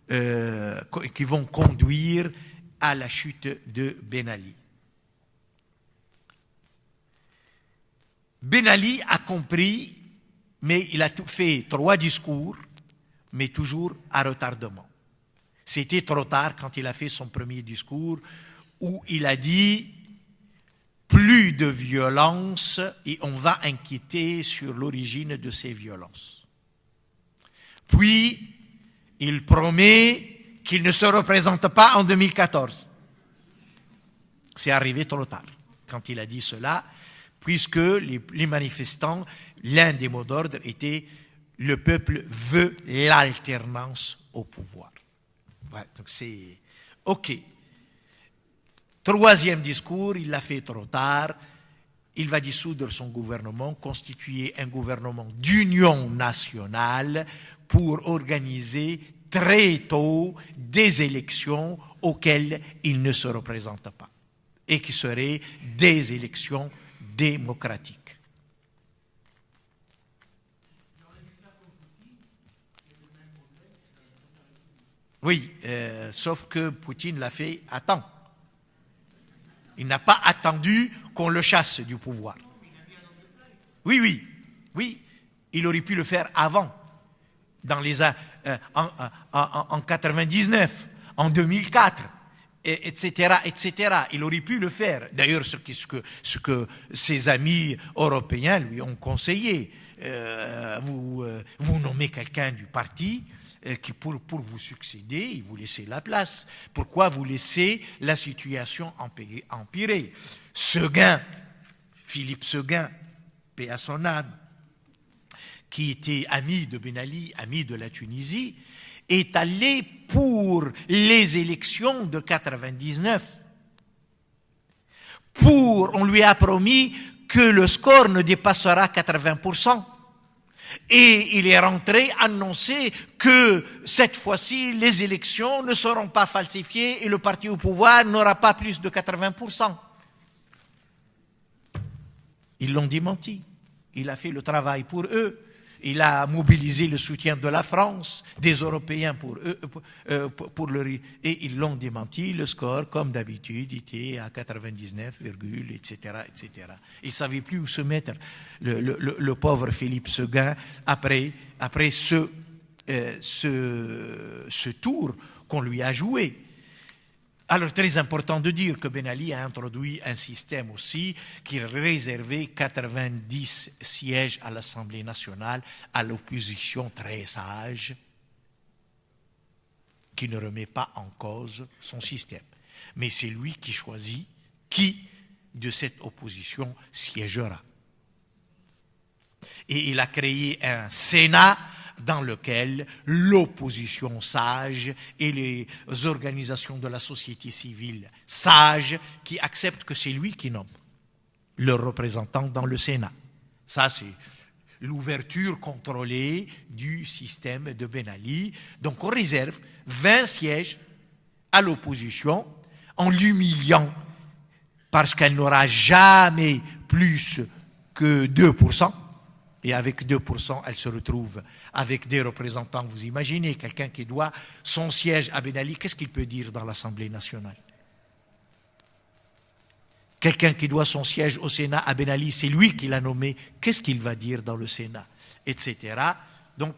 qui vont conduire à la chute de Ben Ali. Ben Ali a compris, mais il a fait 3 discours, mais toujours à retardement. C'était trop tard quand il a fait son premier discours, où il a dit plus de violence et on va enquêter sur l'origine de ces violences. Puis, il promet qu'il ne se représente pas en 2014. C'est arrivé trop tard quand il a dit cela, puisque les manifestants, l'un des mots d'ordre était « le peuple veut l'alternance au pouvoir ». Ouais, donc c'est OK. 3e discours, il l'a fait trop tard. Il va dissoudre son gouvernement, constituer un gouvernement d'union nationale pour organiser très tôt des élections auxquelles il ne se représente pas et qui seraient des élections démocratiques. Oui, sauf que Poutine l'a fait à temps. Il n'a pas attendu qu'on le chasse du pouvoir. Oui, il aurait pu le faire avant. en 99, en 2004, etc., etc. Il aurait pu le faire. D'ailleurs, ce que ses amis européens lui ont conseillé. Vous nommez quelqu'un du parti qui pour vous succéder, vous laissez la place. Pourquoi vous laissez la situation empirer? Séguin, Philippe Séguin, paix à son âme, qui était ami de Ben Ali, ami de la Tunisie, est allé pour les élections de 99. On lui a promis que le score ne dépassera 80%. Et il est rentré annoncer que cette fois-ci, les élections ne seront pas falsifiées et le parti au pouvoir n'aura pas plus de 80%. Ils l'ont démenti. Il a fait le travail pour eux. Il a mobilisé le soutien de la France, des Européens pour eux, et ils l'ont démenti. Le score, comme d'habitude, était à 99, etc., etc. Il ne savait plus où se mettre, le pauvre Philippe Séguin, après ce tour qu'on lui a joué. Alors, très important de dire que Ben Ali a introduit un système aussi qui réservait 90 sièges à l'Assemblée nationale à l'opposition très sage, qui ne remet pas en cause son système. Mais c'est lui qui choisit qui de cette opposition siégera. Et il a créé un Sénat dans lequel l'opposition sage et les organisations de la société civile sages qui acceptent que c'est lui qui nomme leurs représentants dans le Sénat. Ça, c'est l'ouverture contrôlée du système de Ben Ali. Donc on réserve 20 sièges à l'opposition en l'humiliant parce qu'elle n'aura jamais plus que 2%. Et avec 2%, elle se retrouve avec des représentants. Vous imaginez, quelqu'un qui doit son siège à Ben Ali, qu'est-ce qu'il peut dire dans l'Assemblée nationale? Quelqu'un qui doit son siège au Sénat à Ben Ali, c'est lui qui l'a nommé, qu'est-ce qu'il va dire dans le Sénat, etc. Donc,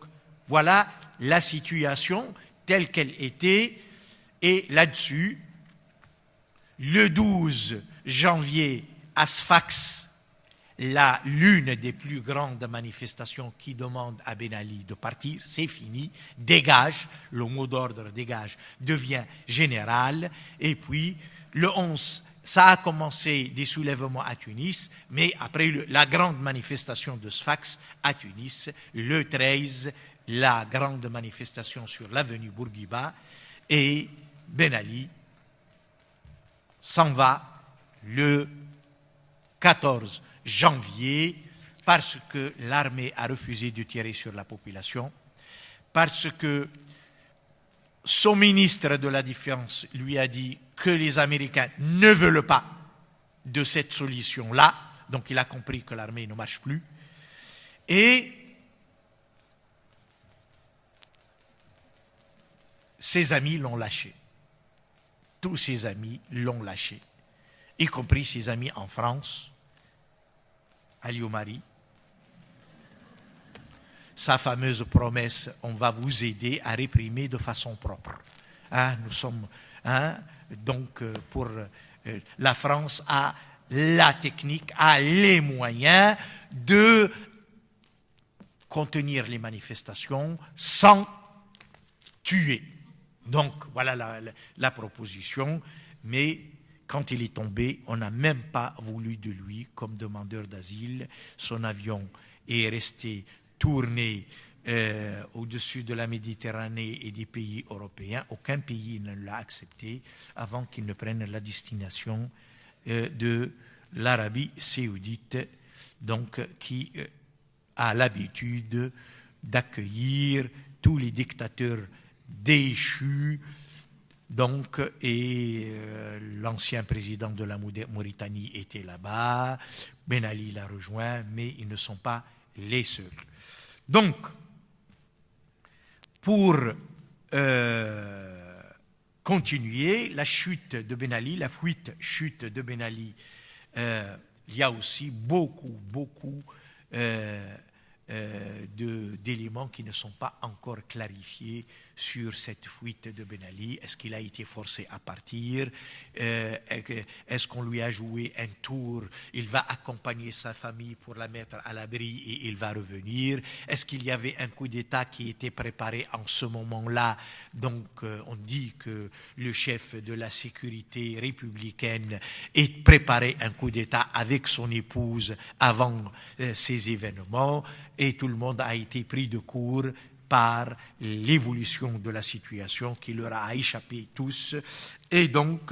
voilà la situation telle qu'elle était. Et là-dessus, le 12 janvier, à Sfax, l'une des plus grandes manifestations qui demande à Ben Ali de partir, c'est fini, dégage, le mot d'ordre dégage devient général, et puis le 11, ça a commencé des soulèvements à Tunis, mais après la grande manifestation de Sfax à Tunis, le 13, la grande manifestation sur l'avenue Bourguiba, et Ben Ali s'en va le 14 janvier, parce que l'armée a refusé de tirer sur la population, parce que son ministre de la Défense lui a dit que les Américains ne veulent pas de cette solution-là, donc il a compris que l'armée ne marche plus, et ses amis l'ont lâché. Tous ses amis l'ont lâché, y compris ses amis en France, Ali Omari, sa fameuse promesse, on va vous aider à réprimer de façon propre. Nous sommes, donc pour la France a la technique, a les moyens de contenir les manifestations sans tuer. Donc voilà la proposition, mais quand il est tombé, on n'a même pas voulu de lui comme demandeur d'asile. Son avion est resté tourné au-dessus de la Méditerranée et des pays européens. Aucun pays ne l'a accepté avant qu'il ne prenne la destination de l'Arabie saoudite, donc qui a l'habitude d'accueillir tous les dictateurs déchus. Donc, et l'ancien président de la Mauritanie était là-bas, Ben Ali l'a rejoint, mais ils ne sont pas les seuls. Donc, pour continuer, la chute de Ben Ali, la chute de Ben Ali, il y a aussi beaucoup d'éléments qui ne sont pas encore clarifiés sur cette fuite de Ben Ali. Est-ce qu'il a été forcé à partir? Est-ce qu'on lui a joué un tour? Il va accompagner sa famille pour la mettre à l'abri et il va revenir. Est-ce qu'il y avait un coup d'État qui était préparé en ce moment-là? Donc on dit que le chef de la sécurité républicaine ait préparé un coup d'État avec son épouse avant ces événements, et tout le monde a été pris de court par l'évolution de la situation qui leur a échappé tous. Et donc,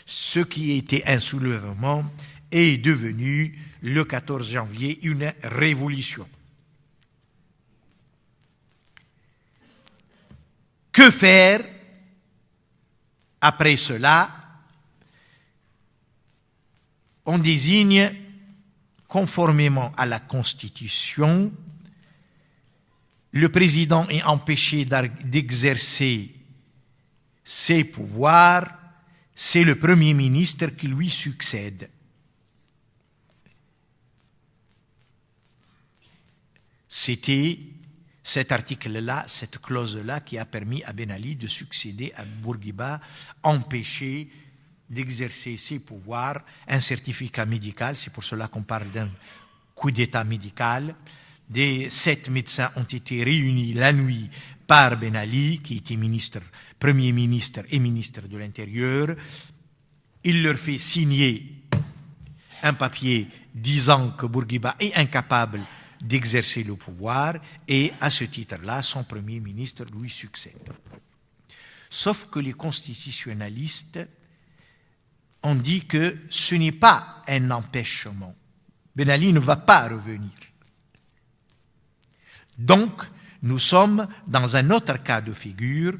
ce qui était un soulèvement est devenu, le 14 janvier, une révolution. Que faire après cela? On désigne, conformément à la Constitution, le président est empêché d'exercer ses pouvoirs, c'est le Premier ministre qui lui succède. C'était cet article-là, cette clause-là qui a permis à Ben Ali de succéder à Bourguiba, empêché d'exercer ses pouvoirs, un certificat médical, c'est pour cela qu'on parle d'un coup d'État médical. Des 7 médecins ont été réunis la nuit par Ben Ali, qui était Premier ministre et ministre de l'Intérieur. Il leur fait signer un papier disant que Bourguiba est incapable d'exercer le pouvoir, et à ce titre-là, son Premier ministre lui succède. Sauf que les constitutionnalistes ont dit que ce n'est pas un empêchement. Ben Ali ne va pas revenir. Donc, nous sommes dans un autre cas de figure,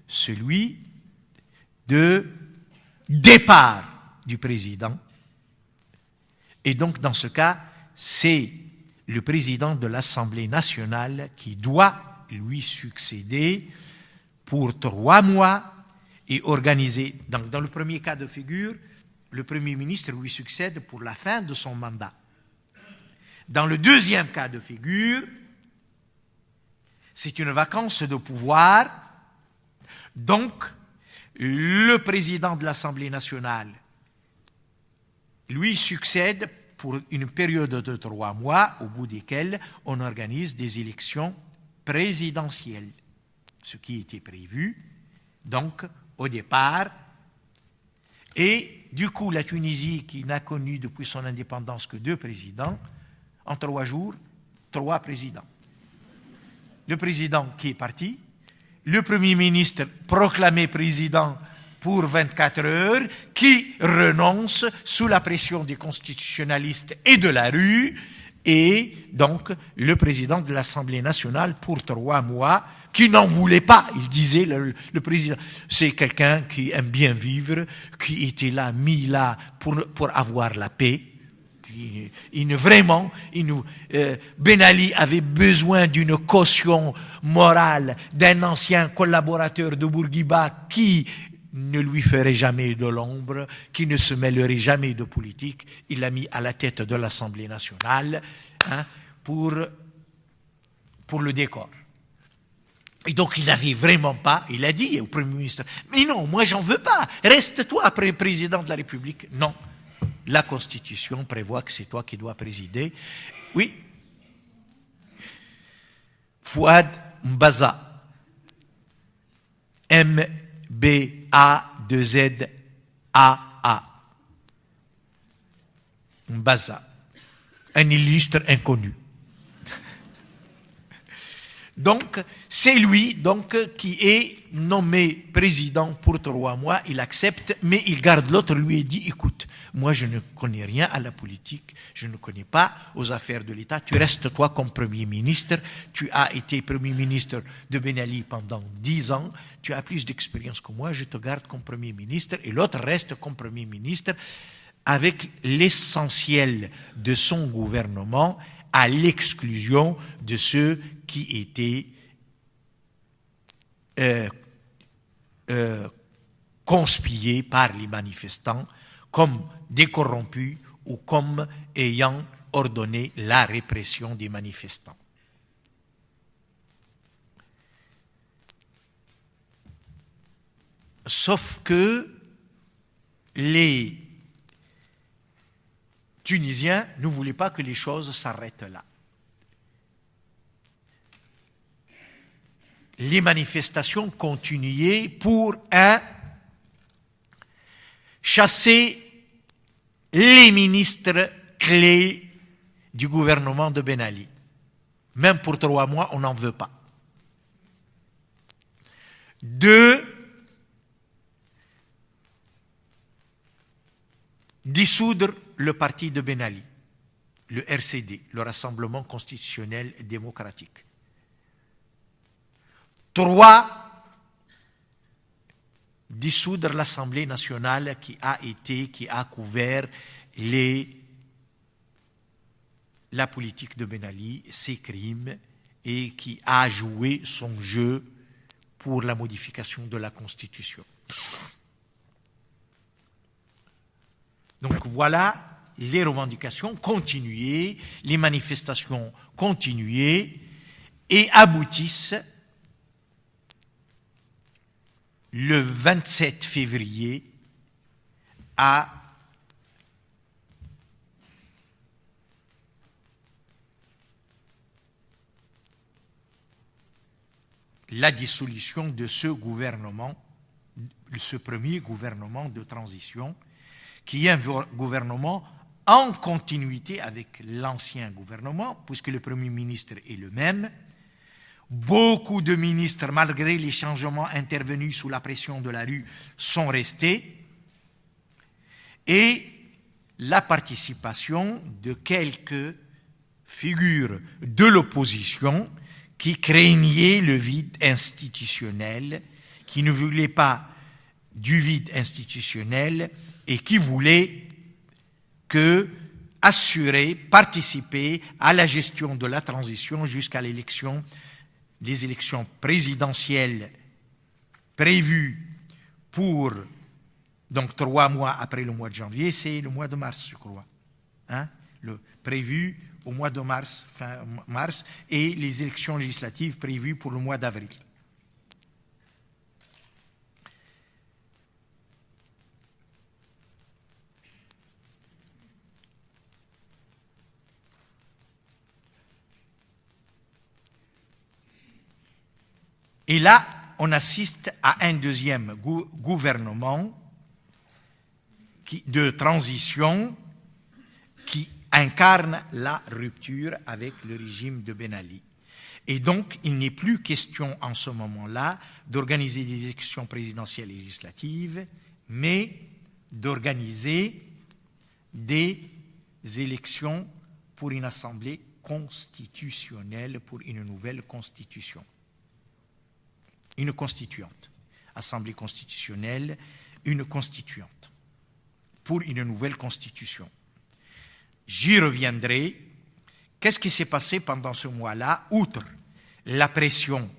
celui de départ du président. Et donc, dans ce cas, c'est le président de l'Assemblée nationale qui doit lui succéder pour 3 mois et organiser. Donc, dans le premier cas de figure, le Premier ministre lui succède pour la fin de son mandat. Dans le deuxième cas de figure, c'est une vacance de pouvoir. Donc, le président de l'Assemblée nationale lui succède pour une période de 3 mois, au bout desquels on organise des élections présidentielles, ce qui était prévu, donc, au départ. Et du coup, la Tunisie, qui n'a connu depuis son indépendance que 2 présidents, en 3 jours, 3 présidents. Le président qui est parti, le Premier ministre proclamé président pour 24 heures, qui renonce sous la pression des constitutionnalistes et de la rue, et donc le président de l'Assemblée nationale pour 3 mois, qui n'en voulait pas. Il disait, le président, c'est quelqu'un qui aime bien vivre, qui était là, mis là pour avoir la paix. Ben Ali avait besoin d'une caution morale d'un ancien collaborateur de Bourguiba qui ne lui ferait jamais de l'ombre, qui ne se mêlerait jamais de politique. Il l'a mis à la tête de l'Assemblée nationale pour le décor. Et donc il n'avait vraiment pas, il a dit au Premier ministre, mais non, moi j'en veux pas, reste-toi après président de la République. Non. La Constitution prévoit que c'est toi qui dois présider. Oui. Fouad Mbaza. M-B-A-2-Z-A-A. Mbaza. Un illustre inconnu. Donc, c'est lui qui est nommé président pour 3 mois. Il accepte, mais il garde l'autre, lui, et dit, écoute, moi je ne connais rien à la politique, je ne connais pas aux affaires de l'État, tu restes toi comme Premier ministre, tu as été Premier ministre de Ben Ali pendant 10 ans, tu as plus d'expérience que moi, je te garde comme Premier ministre, et l'autre reste comme Premier ministre avec l'essentiel de son gouvernement, à l'exclusion de ceux qui étaient conspués par les manifestants comme des corrompus ou comme ayant ordonné la répression des manifestants. Sauf que les Tunisiens ne voulaient pas que les choses s'arrêtent là. Les manifestations continuaient pour chasser les ministres clés du gouvernement de Ben Ali. Même pour 3 mois, on n'en veut pas. 2, dissoudre le parti de Ben Ali, le RCD, le Rassemblement constitutionnel démocratique. 3, dissoudre l'Assemblée nationale qui a couvert la politique de Ben Ali, ses crimes, et qui a joué son jeu pour la modification de la Constitution. Donc voilà, les revendications continuaient, les manifestations continuaient et aboutissent le 27 février à la dissolution de ce gouvernement, ce premier gouvernement de transition, qui est un gouvernement en continuité avec l'ancien gouvernement, puisque le Premier ministre est le même. Beaucoup de ministres, malgré les changements intervenus sous la pression de la rue, sont restés. Et la participation de quelques figures de l'opposition qui craignaient le vide institutionnel, qui ne voulaient pas du vide institutionnel et qui voulaient participer à la gestion de la transition jusqu'à les élections présidentielles prévues pour, donc 3 mois après le mois de janvier, c'est le mois de mars, je crois, prévu au mois de mars, fin mars, et les élections législatives prévues pour le mois d'avril. Et là, on assiste à un deuxième gouvernement de transition qui incarne la rupture avec le régime de Ben Ali. Et donc, il n'est plus question en ce moment-là d'organiser des élections présidentielles et législatives, mais d'organiser des élections pour une assemblée constitutionnelle, pour une nouvelle constitution. Une constituante. Assemblée constitutionnelle, une constituante. Pour une nouvelle constitution. J'y reviendrai. Qu'est-ce qui s'est passé pendant ce mois-là, outre la pression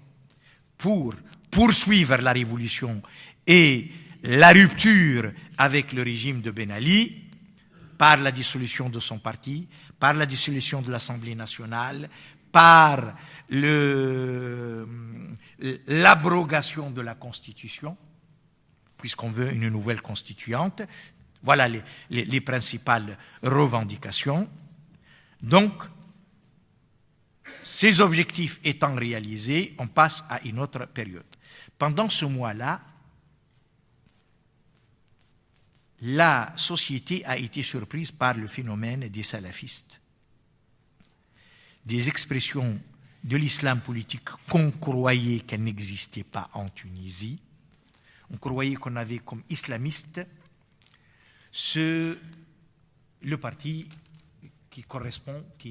pour poursuivre la révolution et la rupture avec le régime de Ben Ali, par la dissolution de son parti, par la dissolution de l'Assemblée nationale, par l'abrogation de la Constitution, puisqu'on veut une nouvelle constituante. Voilà les principales revendications. Donc, ces objectifs étant réalisés, on passe à une autre période. Pendant ce mois-là, la société a été surprise par le phénomène des salafistes, des expressions de l'islam politique qu'on croyait qu'elles n'existaient pas en Tunisie. On croyait qu'on avait comme islamiste le parti qui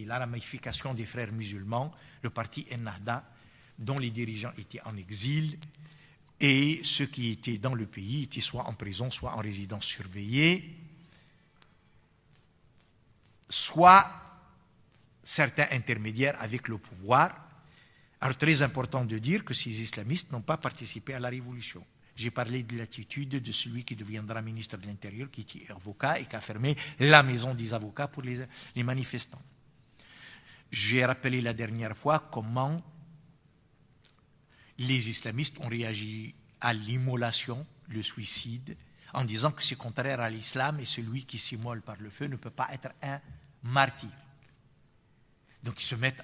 est la ramification des frères musulmans, le parti Ennahda, dont les dirigeants étaient en exil, et ceux qui étaient dans le pays étaient soit en prison, soit en résidence surveillée, soit certains intermédiaires avec le pouvoir. Alors, très important de dire que ces islamistes n'ont pas participé à la révolution. J'ai parlé de l'attitude de celui qui deviendra ministre de l'Intérieur, qui était avocat et qui a fermé la maison des avocats pour les manifestants. J'ai rappelé la dernière fois comment les islamistes ont réagi à l'immolation le suicide, en disant que c'est contraire à l'islam et celui qui s'immole par le feu ne peut pas être un martyr. Donc ils se mettent...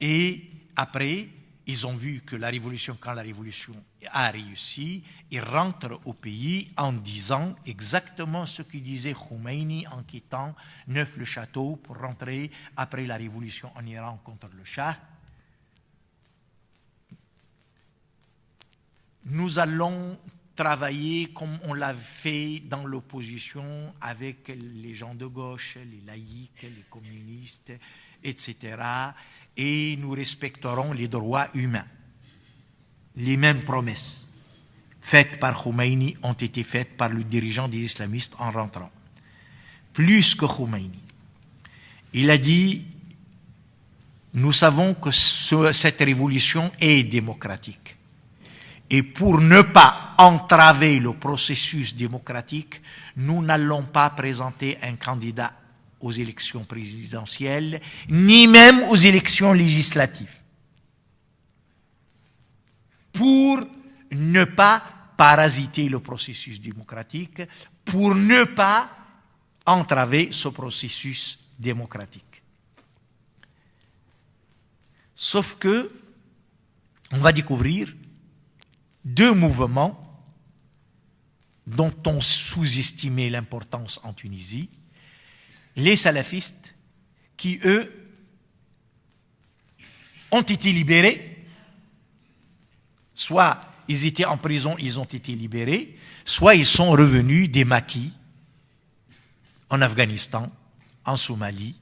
Et après, ils ont vu que quand la révolution a réussi, ils rentrent au pays en disant exactement ce que disait Khomeini en quittant Neuf-le-Château pour rentrer après la révolution en Iran contre le Shah. Nous allons travailler comme on l'a fait dans l'opposition avec les gens de gauche, les laïcs, les communistes, etc. Et nous respecterons les droits humains. Les mêmes promesses faites par Khomeini ont été faites par le dirigeant des islamistes en rentrant. Plus que Khomeini. Il a dit, nous savons que cette révolution est démocratique. Et pour ne pas entraver le processus démocratique, nous n'allons pas présenter un candidat aux élections présidentielles, ni même aux élections législatives, pour ne pas parasiter le processus démocratique, pour ne pas entraver ce processus démocratique. Sauf que, on va découvrir deux mouvements dont on sous-estimait l'importance en Tunisie, les salafistes qui, eux, ont été libérés, soit ils étaient en prison, ils ont été libérés, soit ils sont revenus des maquis en Afghanistan, en Somalie,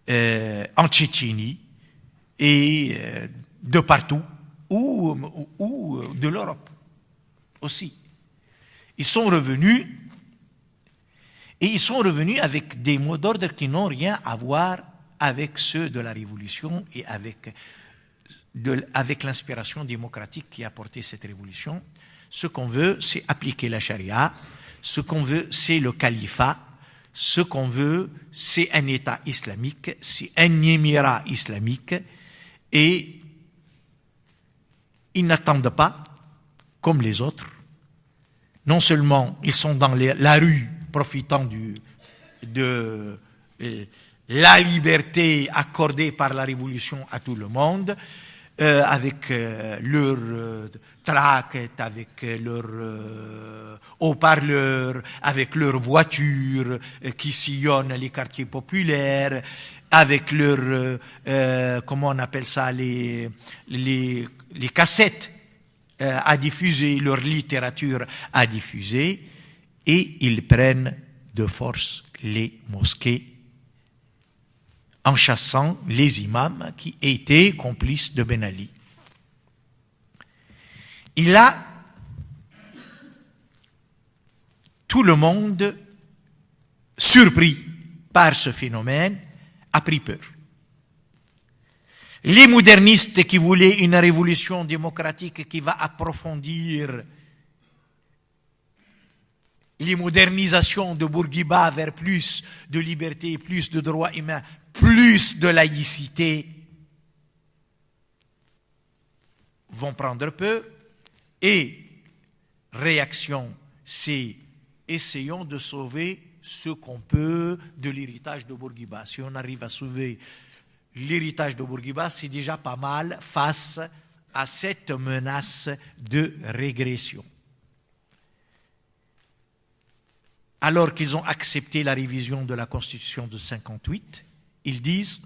en Tchétchénie et de partout, ou de l'Europe aussi. Ils sont revenus, et ils sont revenus avec des mots d'ordre qui n'ont rien à voir avec ceux de la Révolution et avec l'inspiration démocratique qui a porté cette révolution. Ce qu'on veut, c'est appliquer la charia. Ce qu'on veut, c'est le califat. Ce qu'on veut, c'est un État islamique, c'est un émirat islamique. Et ils n'attendent pas, comme les autres. Non seulement ils sont dans la rue, profitant de la liberté accordée par la Révolution à tout le monde, avec leurs tracts, avec leurs haut-parleurs, avec leurs voitures qui sillonnent les quartiers populaires, avec leurs, comment on appelle ça, les cassettes à diffuser, leur littérature à diffuser, et ils prennent de force les mosquées en chassant les imams qui étaient complices de Ben Ali. Et là, tout le monde, surpris par ce phénomène, a pris peur. Les modernistes qui voulaient une révolution démocratique qui va approfondir les modernisations de Bourguiba vers plus de liberté, plus de droits humains, plus de laïcité, vont prendre peur. Et réaction, c'est essayons de sauver ce qu'on peut de l'héritage de Bourguiba. Si on arrive à sauver l'héritage de Bourguiba, c'est déjà pas mal face à cette menace de régression. Alors qu'ils ont accepté la révision de la Constitution de 58, ils disent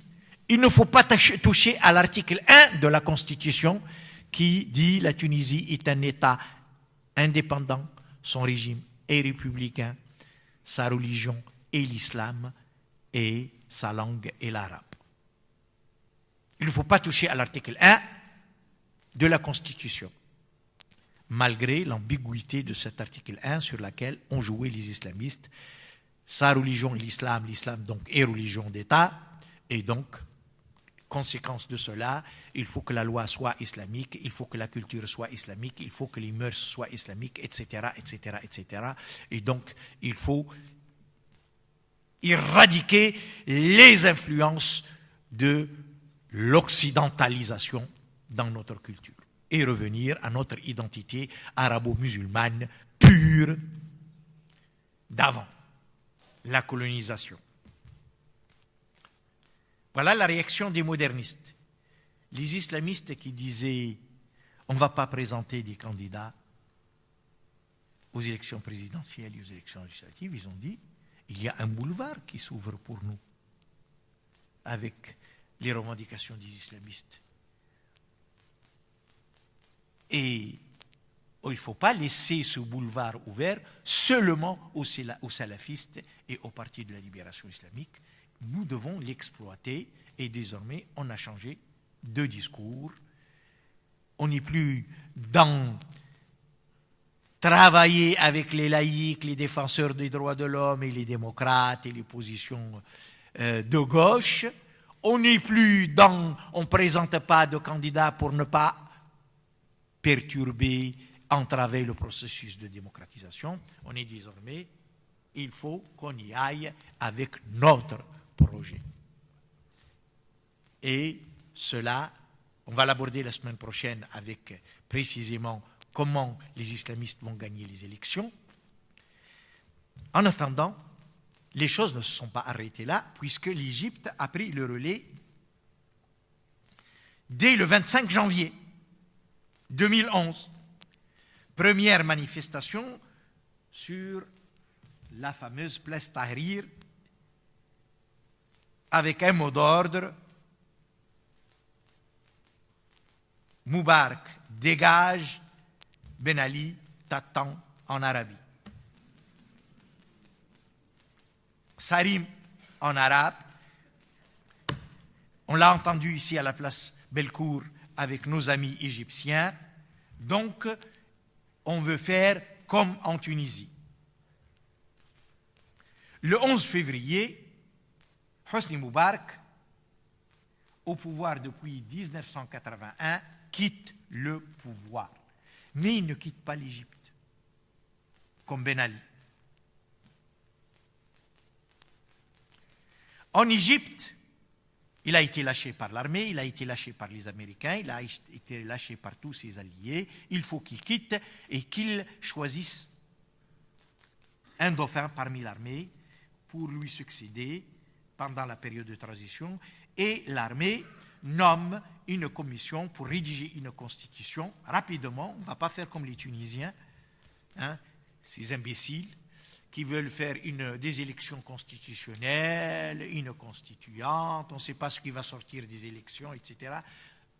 il ne faut pas toucher à l'article 1 de la Constitution qui dit la Tunisie est un État indépendant, son régime est républicain, sa religion est l'islam et sa langue est l'arabe. Il ne faut pas toucher à l'article 1 de la Constitution, malgré l'ambiguïté de cet article 1 sur laquelle ont joué les islamistes. Sa religion est l'islam, l'islam donc est religion d'État, et donc, conséquence de cela, il faut que la loi soit islamique, il faut que la culture soit islamique, il faut que les mœurs soient islamiques, etc., etc., etc. Et donc, il faut éradiquer les influences de l'occidentalisation dans notre culture et revenir à notre identité arabo-musulmane pure d'avant la colonisation. Voilà la réaction des modernistes. Les islamistes qui disaient « on ne va pas présenter des candidats aux élections présidentielles et aux élections législatives », ils ont dit « il y a un boulevard qui s'ouvre pour nous avec les revendications des islamistes. Et il ne faut pas laisser ce boulevard ouvert seulement aux salafistes et au Parti de la libération islamique. Nous devons l'exploiter et désormais on a changé de discours. On n'est plus dans travailler avec les laïcs, les défenseurs des droits de l'homme et les démocrates et les positions de gauche. On n'est plus dans on ne présente pas de candidats pour ne pas perturber, entraver le processus de démocratisation. On est désormais, il faut qu'on y aille avec notre projet. Et cela, on va l'aborder la semaine prochaine avec précisément comment les islamistes vont gagner les élections. En attendant, les choses ne se sont pas arrêtées là, puisque l'Égypte a pris le relais dès le 25 janvier 2011. Première manifestation sur la fameuse place Tahrir, avec un mot d'ordre: Moubarak, dégage, Ben Ali t'attend en Arabie. Sarim en arabe. On l'a entendu ici à la place Bellecour avec nos amis égyptiens. Donc, on veut faire comme en Tunisie. Le 11 février, Hosni Moubarak, au pouvoir depuis 1981, quitte le pouvoir. Mais il ne quitte pas l'Égypte, comme Ben Ali. En Égypte, il a été lâché par l'armée, il a été lâché par les Américains, il a été lâché par tous ses alliés. Il faut qu'il quitte et qu'il choisisse un dauphin parmi l'armée pour lui succéder pendant la période de transition. Et l'armée nomme une commission pour rédiger une constitution rapidement. On ne va pas faire comme les Tunisiens, ces imbéciles qui veulent faire des élections constitutionnelles, une constituante, on ne sait pas ce qui va sortir des élections, etc.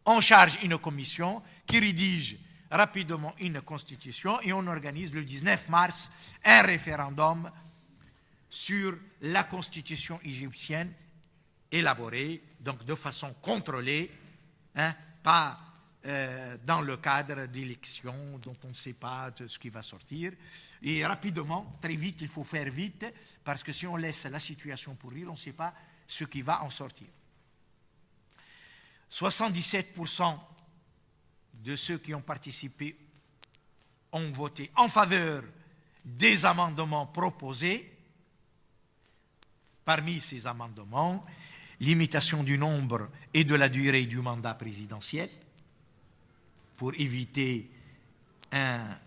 On charge une commission qui rédige rapidement une constitution et on organise le 19 mars un référendum sur la constitution égyptienne élaborée, donc de façon contrôlée, pas dans le cadre d'élections dont on ne sait pas ce qui va sortir. Et rapidement, très vite, il faut faire vite, parce que si on laisse la situation pourrir, on ne sait pas ce qui va en sortir. 77% de ceux qui ont participé ont voté en faveur des amendements proposés. Parmi ces amendements, limitation du nombre et de la durée du mandat présidentiel, pour éviter un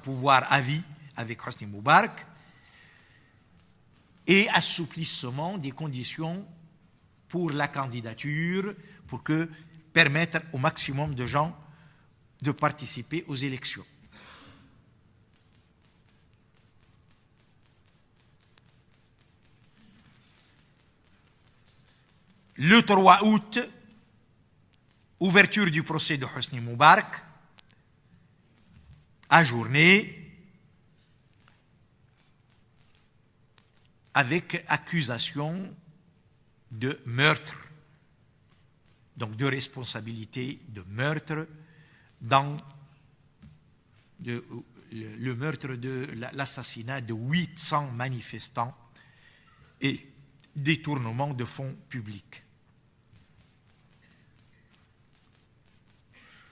pouvoir à vie avec Hosni Moubarak, et assouplissement des conditions pour la candidature, pour permettre au maximum de gens de participer aux élections. Le 3 août, ouverture du procès de Hosni Moubarak, ajourné, avec accusation de meurtre, donc de responsabilité de meurtre dans le meurtre de l'assassinat de 800 manifestants et détournement de fonds publics.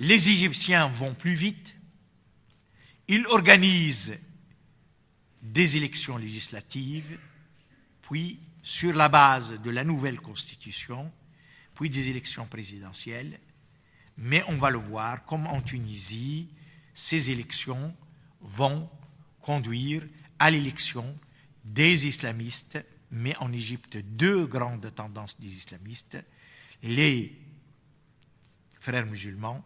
Les Égyptiens vont plus vite. Ils organisent des élections législatives, puis, sur la base de la nouvelle constitution, puis des élections présidentielles. Mais on va le voir, comme en Tunisie, ces élections vont conduire à l'élection des islamistes, mais en Égypte, deux grandes tendances des islamistes, les frères musulmans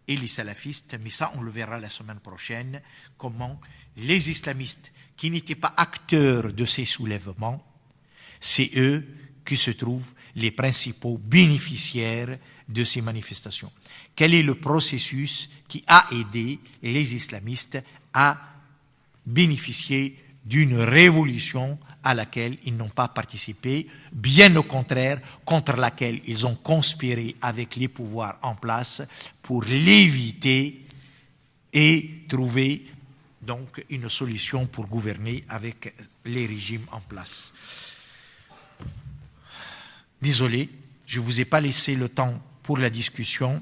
et les salafistes, mais ça on le verra la semaine prochaine, comment les islamistes qui n'étaient pas acteurs de ces soulèvements, c'est eux qui se trouvent les principaux bénéficiaires de ces manifestations. Quel est le processus qui a aidé les islamistes à bénéficier d'une révolution à laquelle ils n'ont pas participé, bien au contraire, contre laquelle ils ont conspiré avec les pouvoirs en place pour l'éviter et trouver donc une solution pour gouverner avec les régimes en place. Désolé, je ne vous ai pas laissé le temps pour la discussion.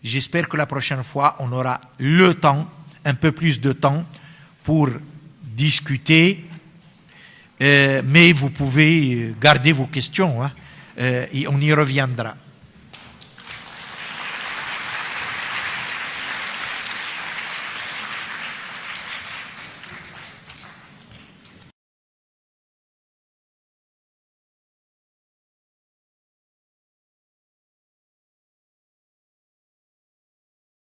J'espère que la prochaine fois, on aura le temps, un peu plus de temps pour discuter, mais vous pouvez garder vos questions, et on y reviendra.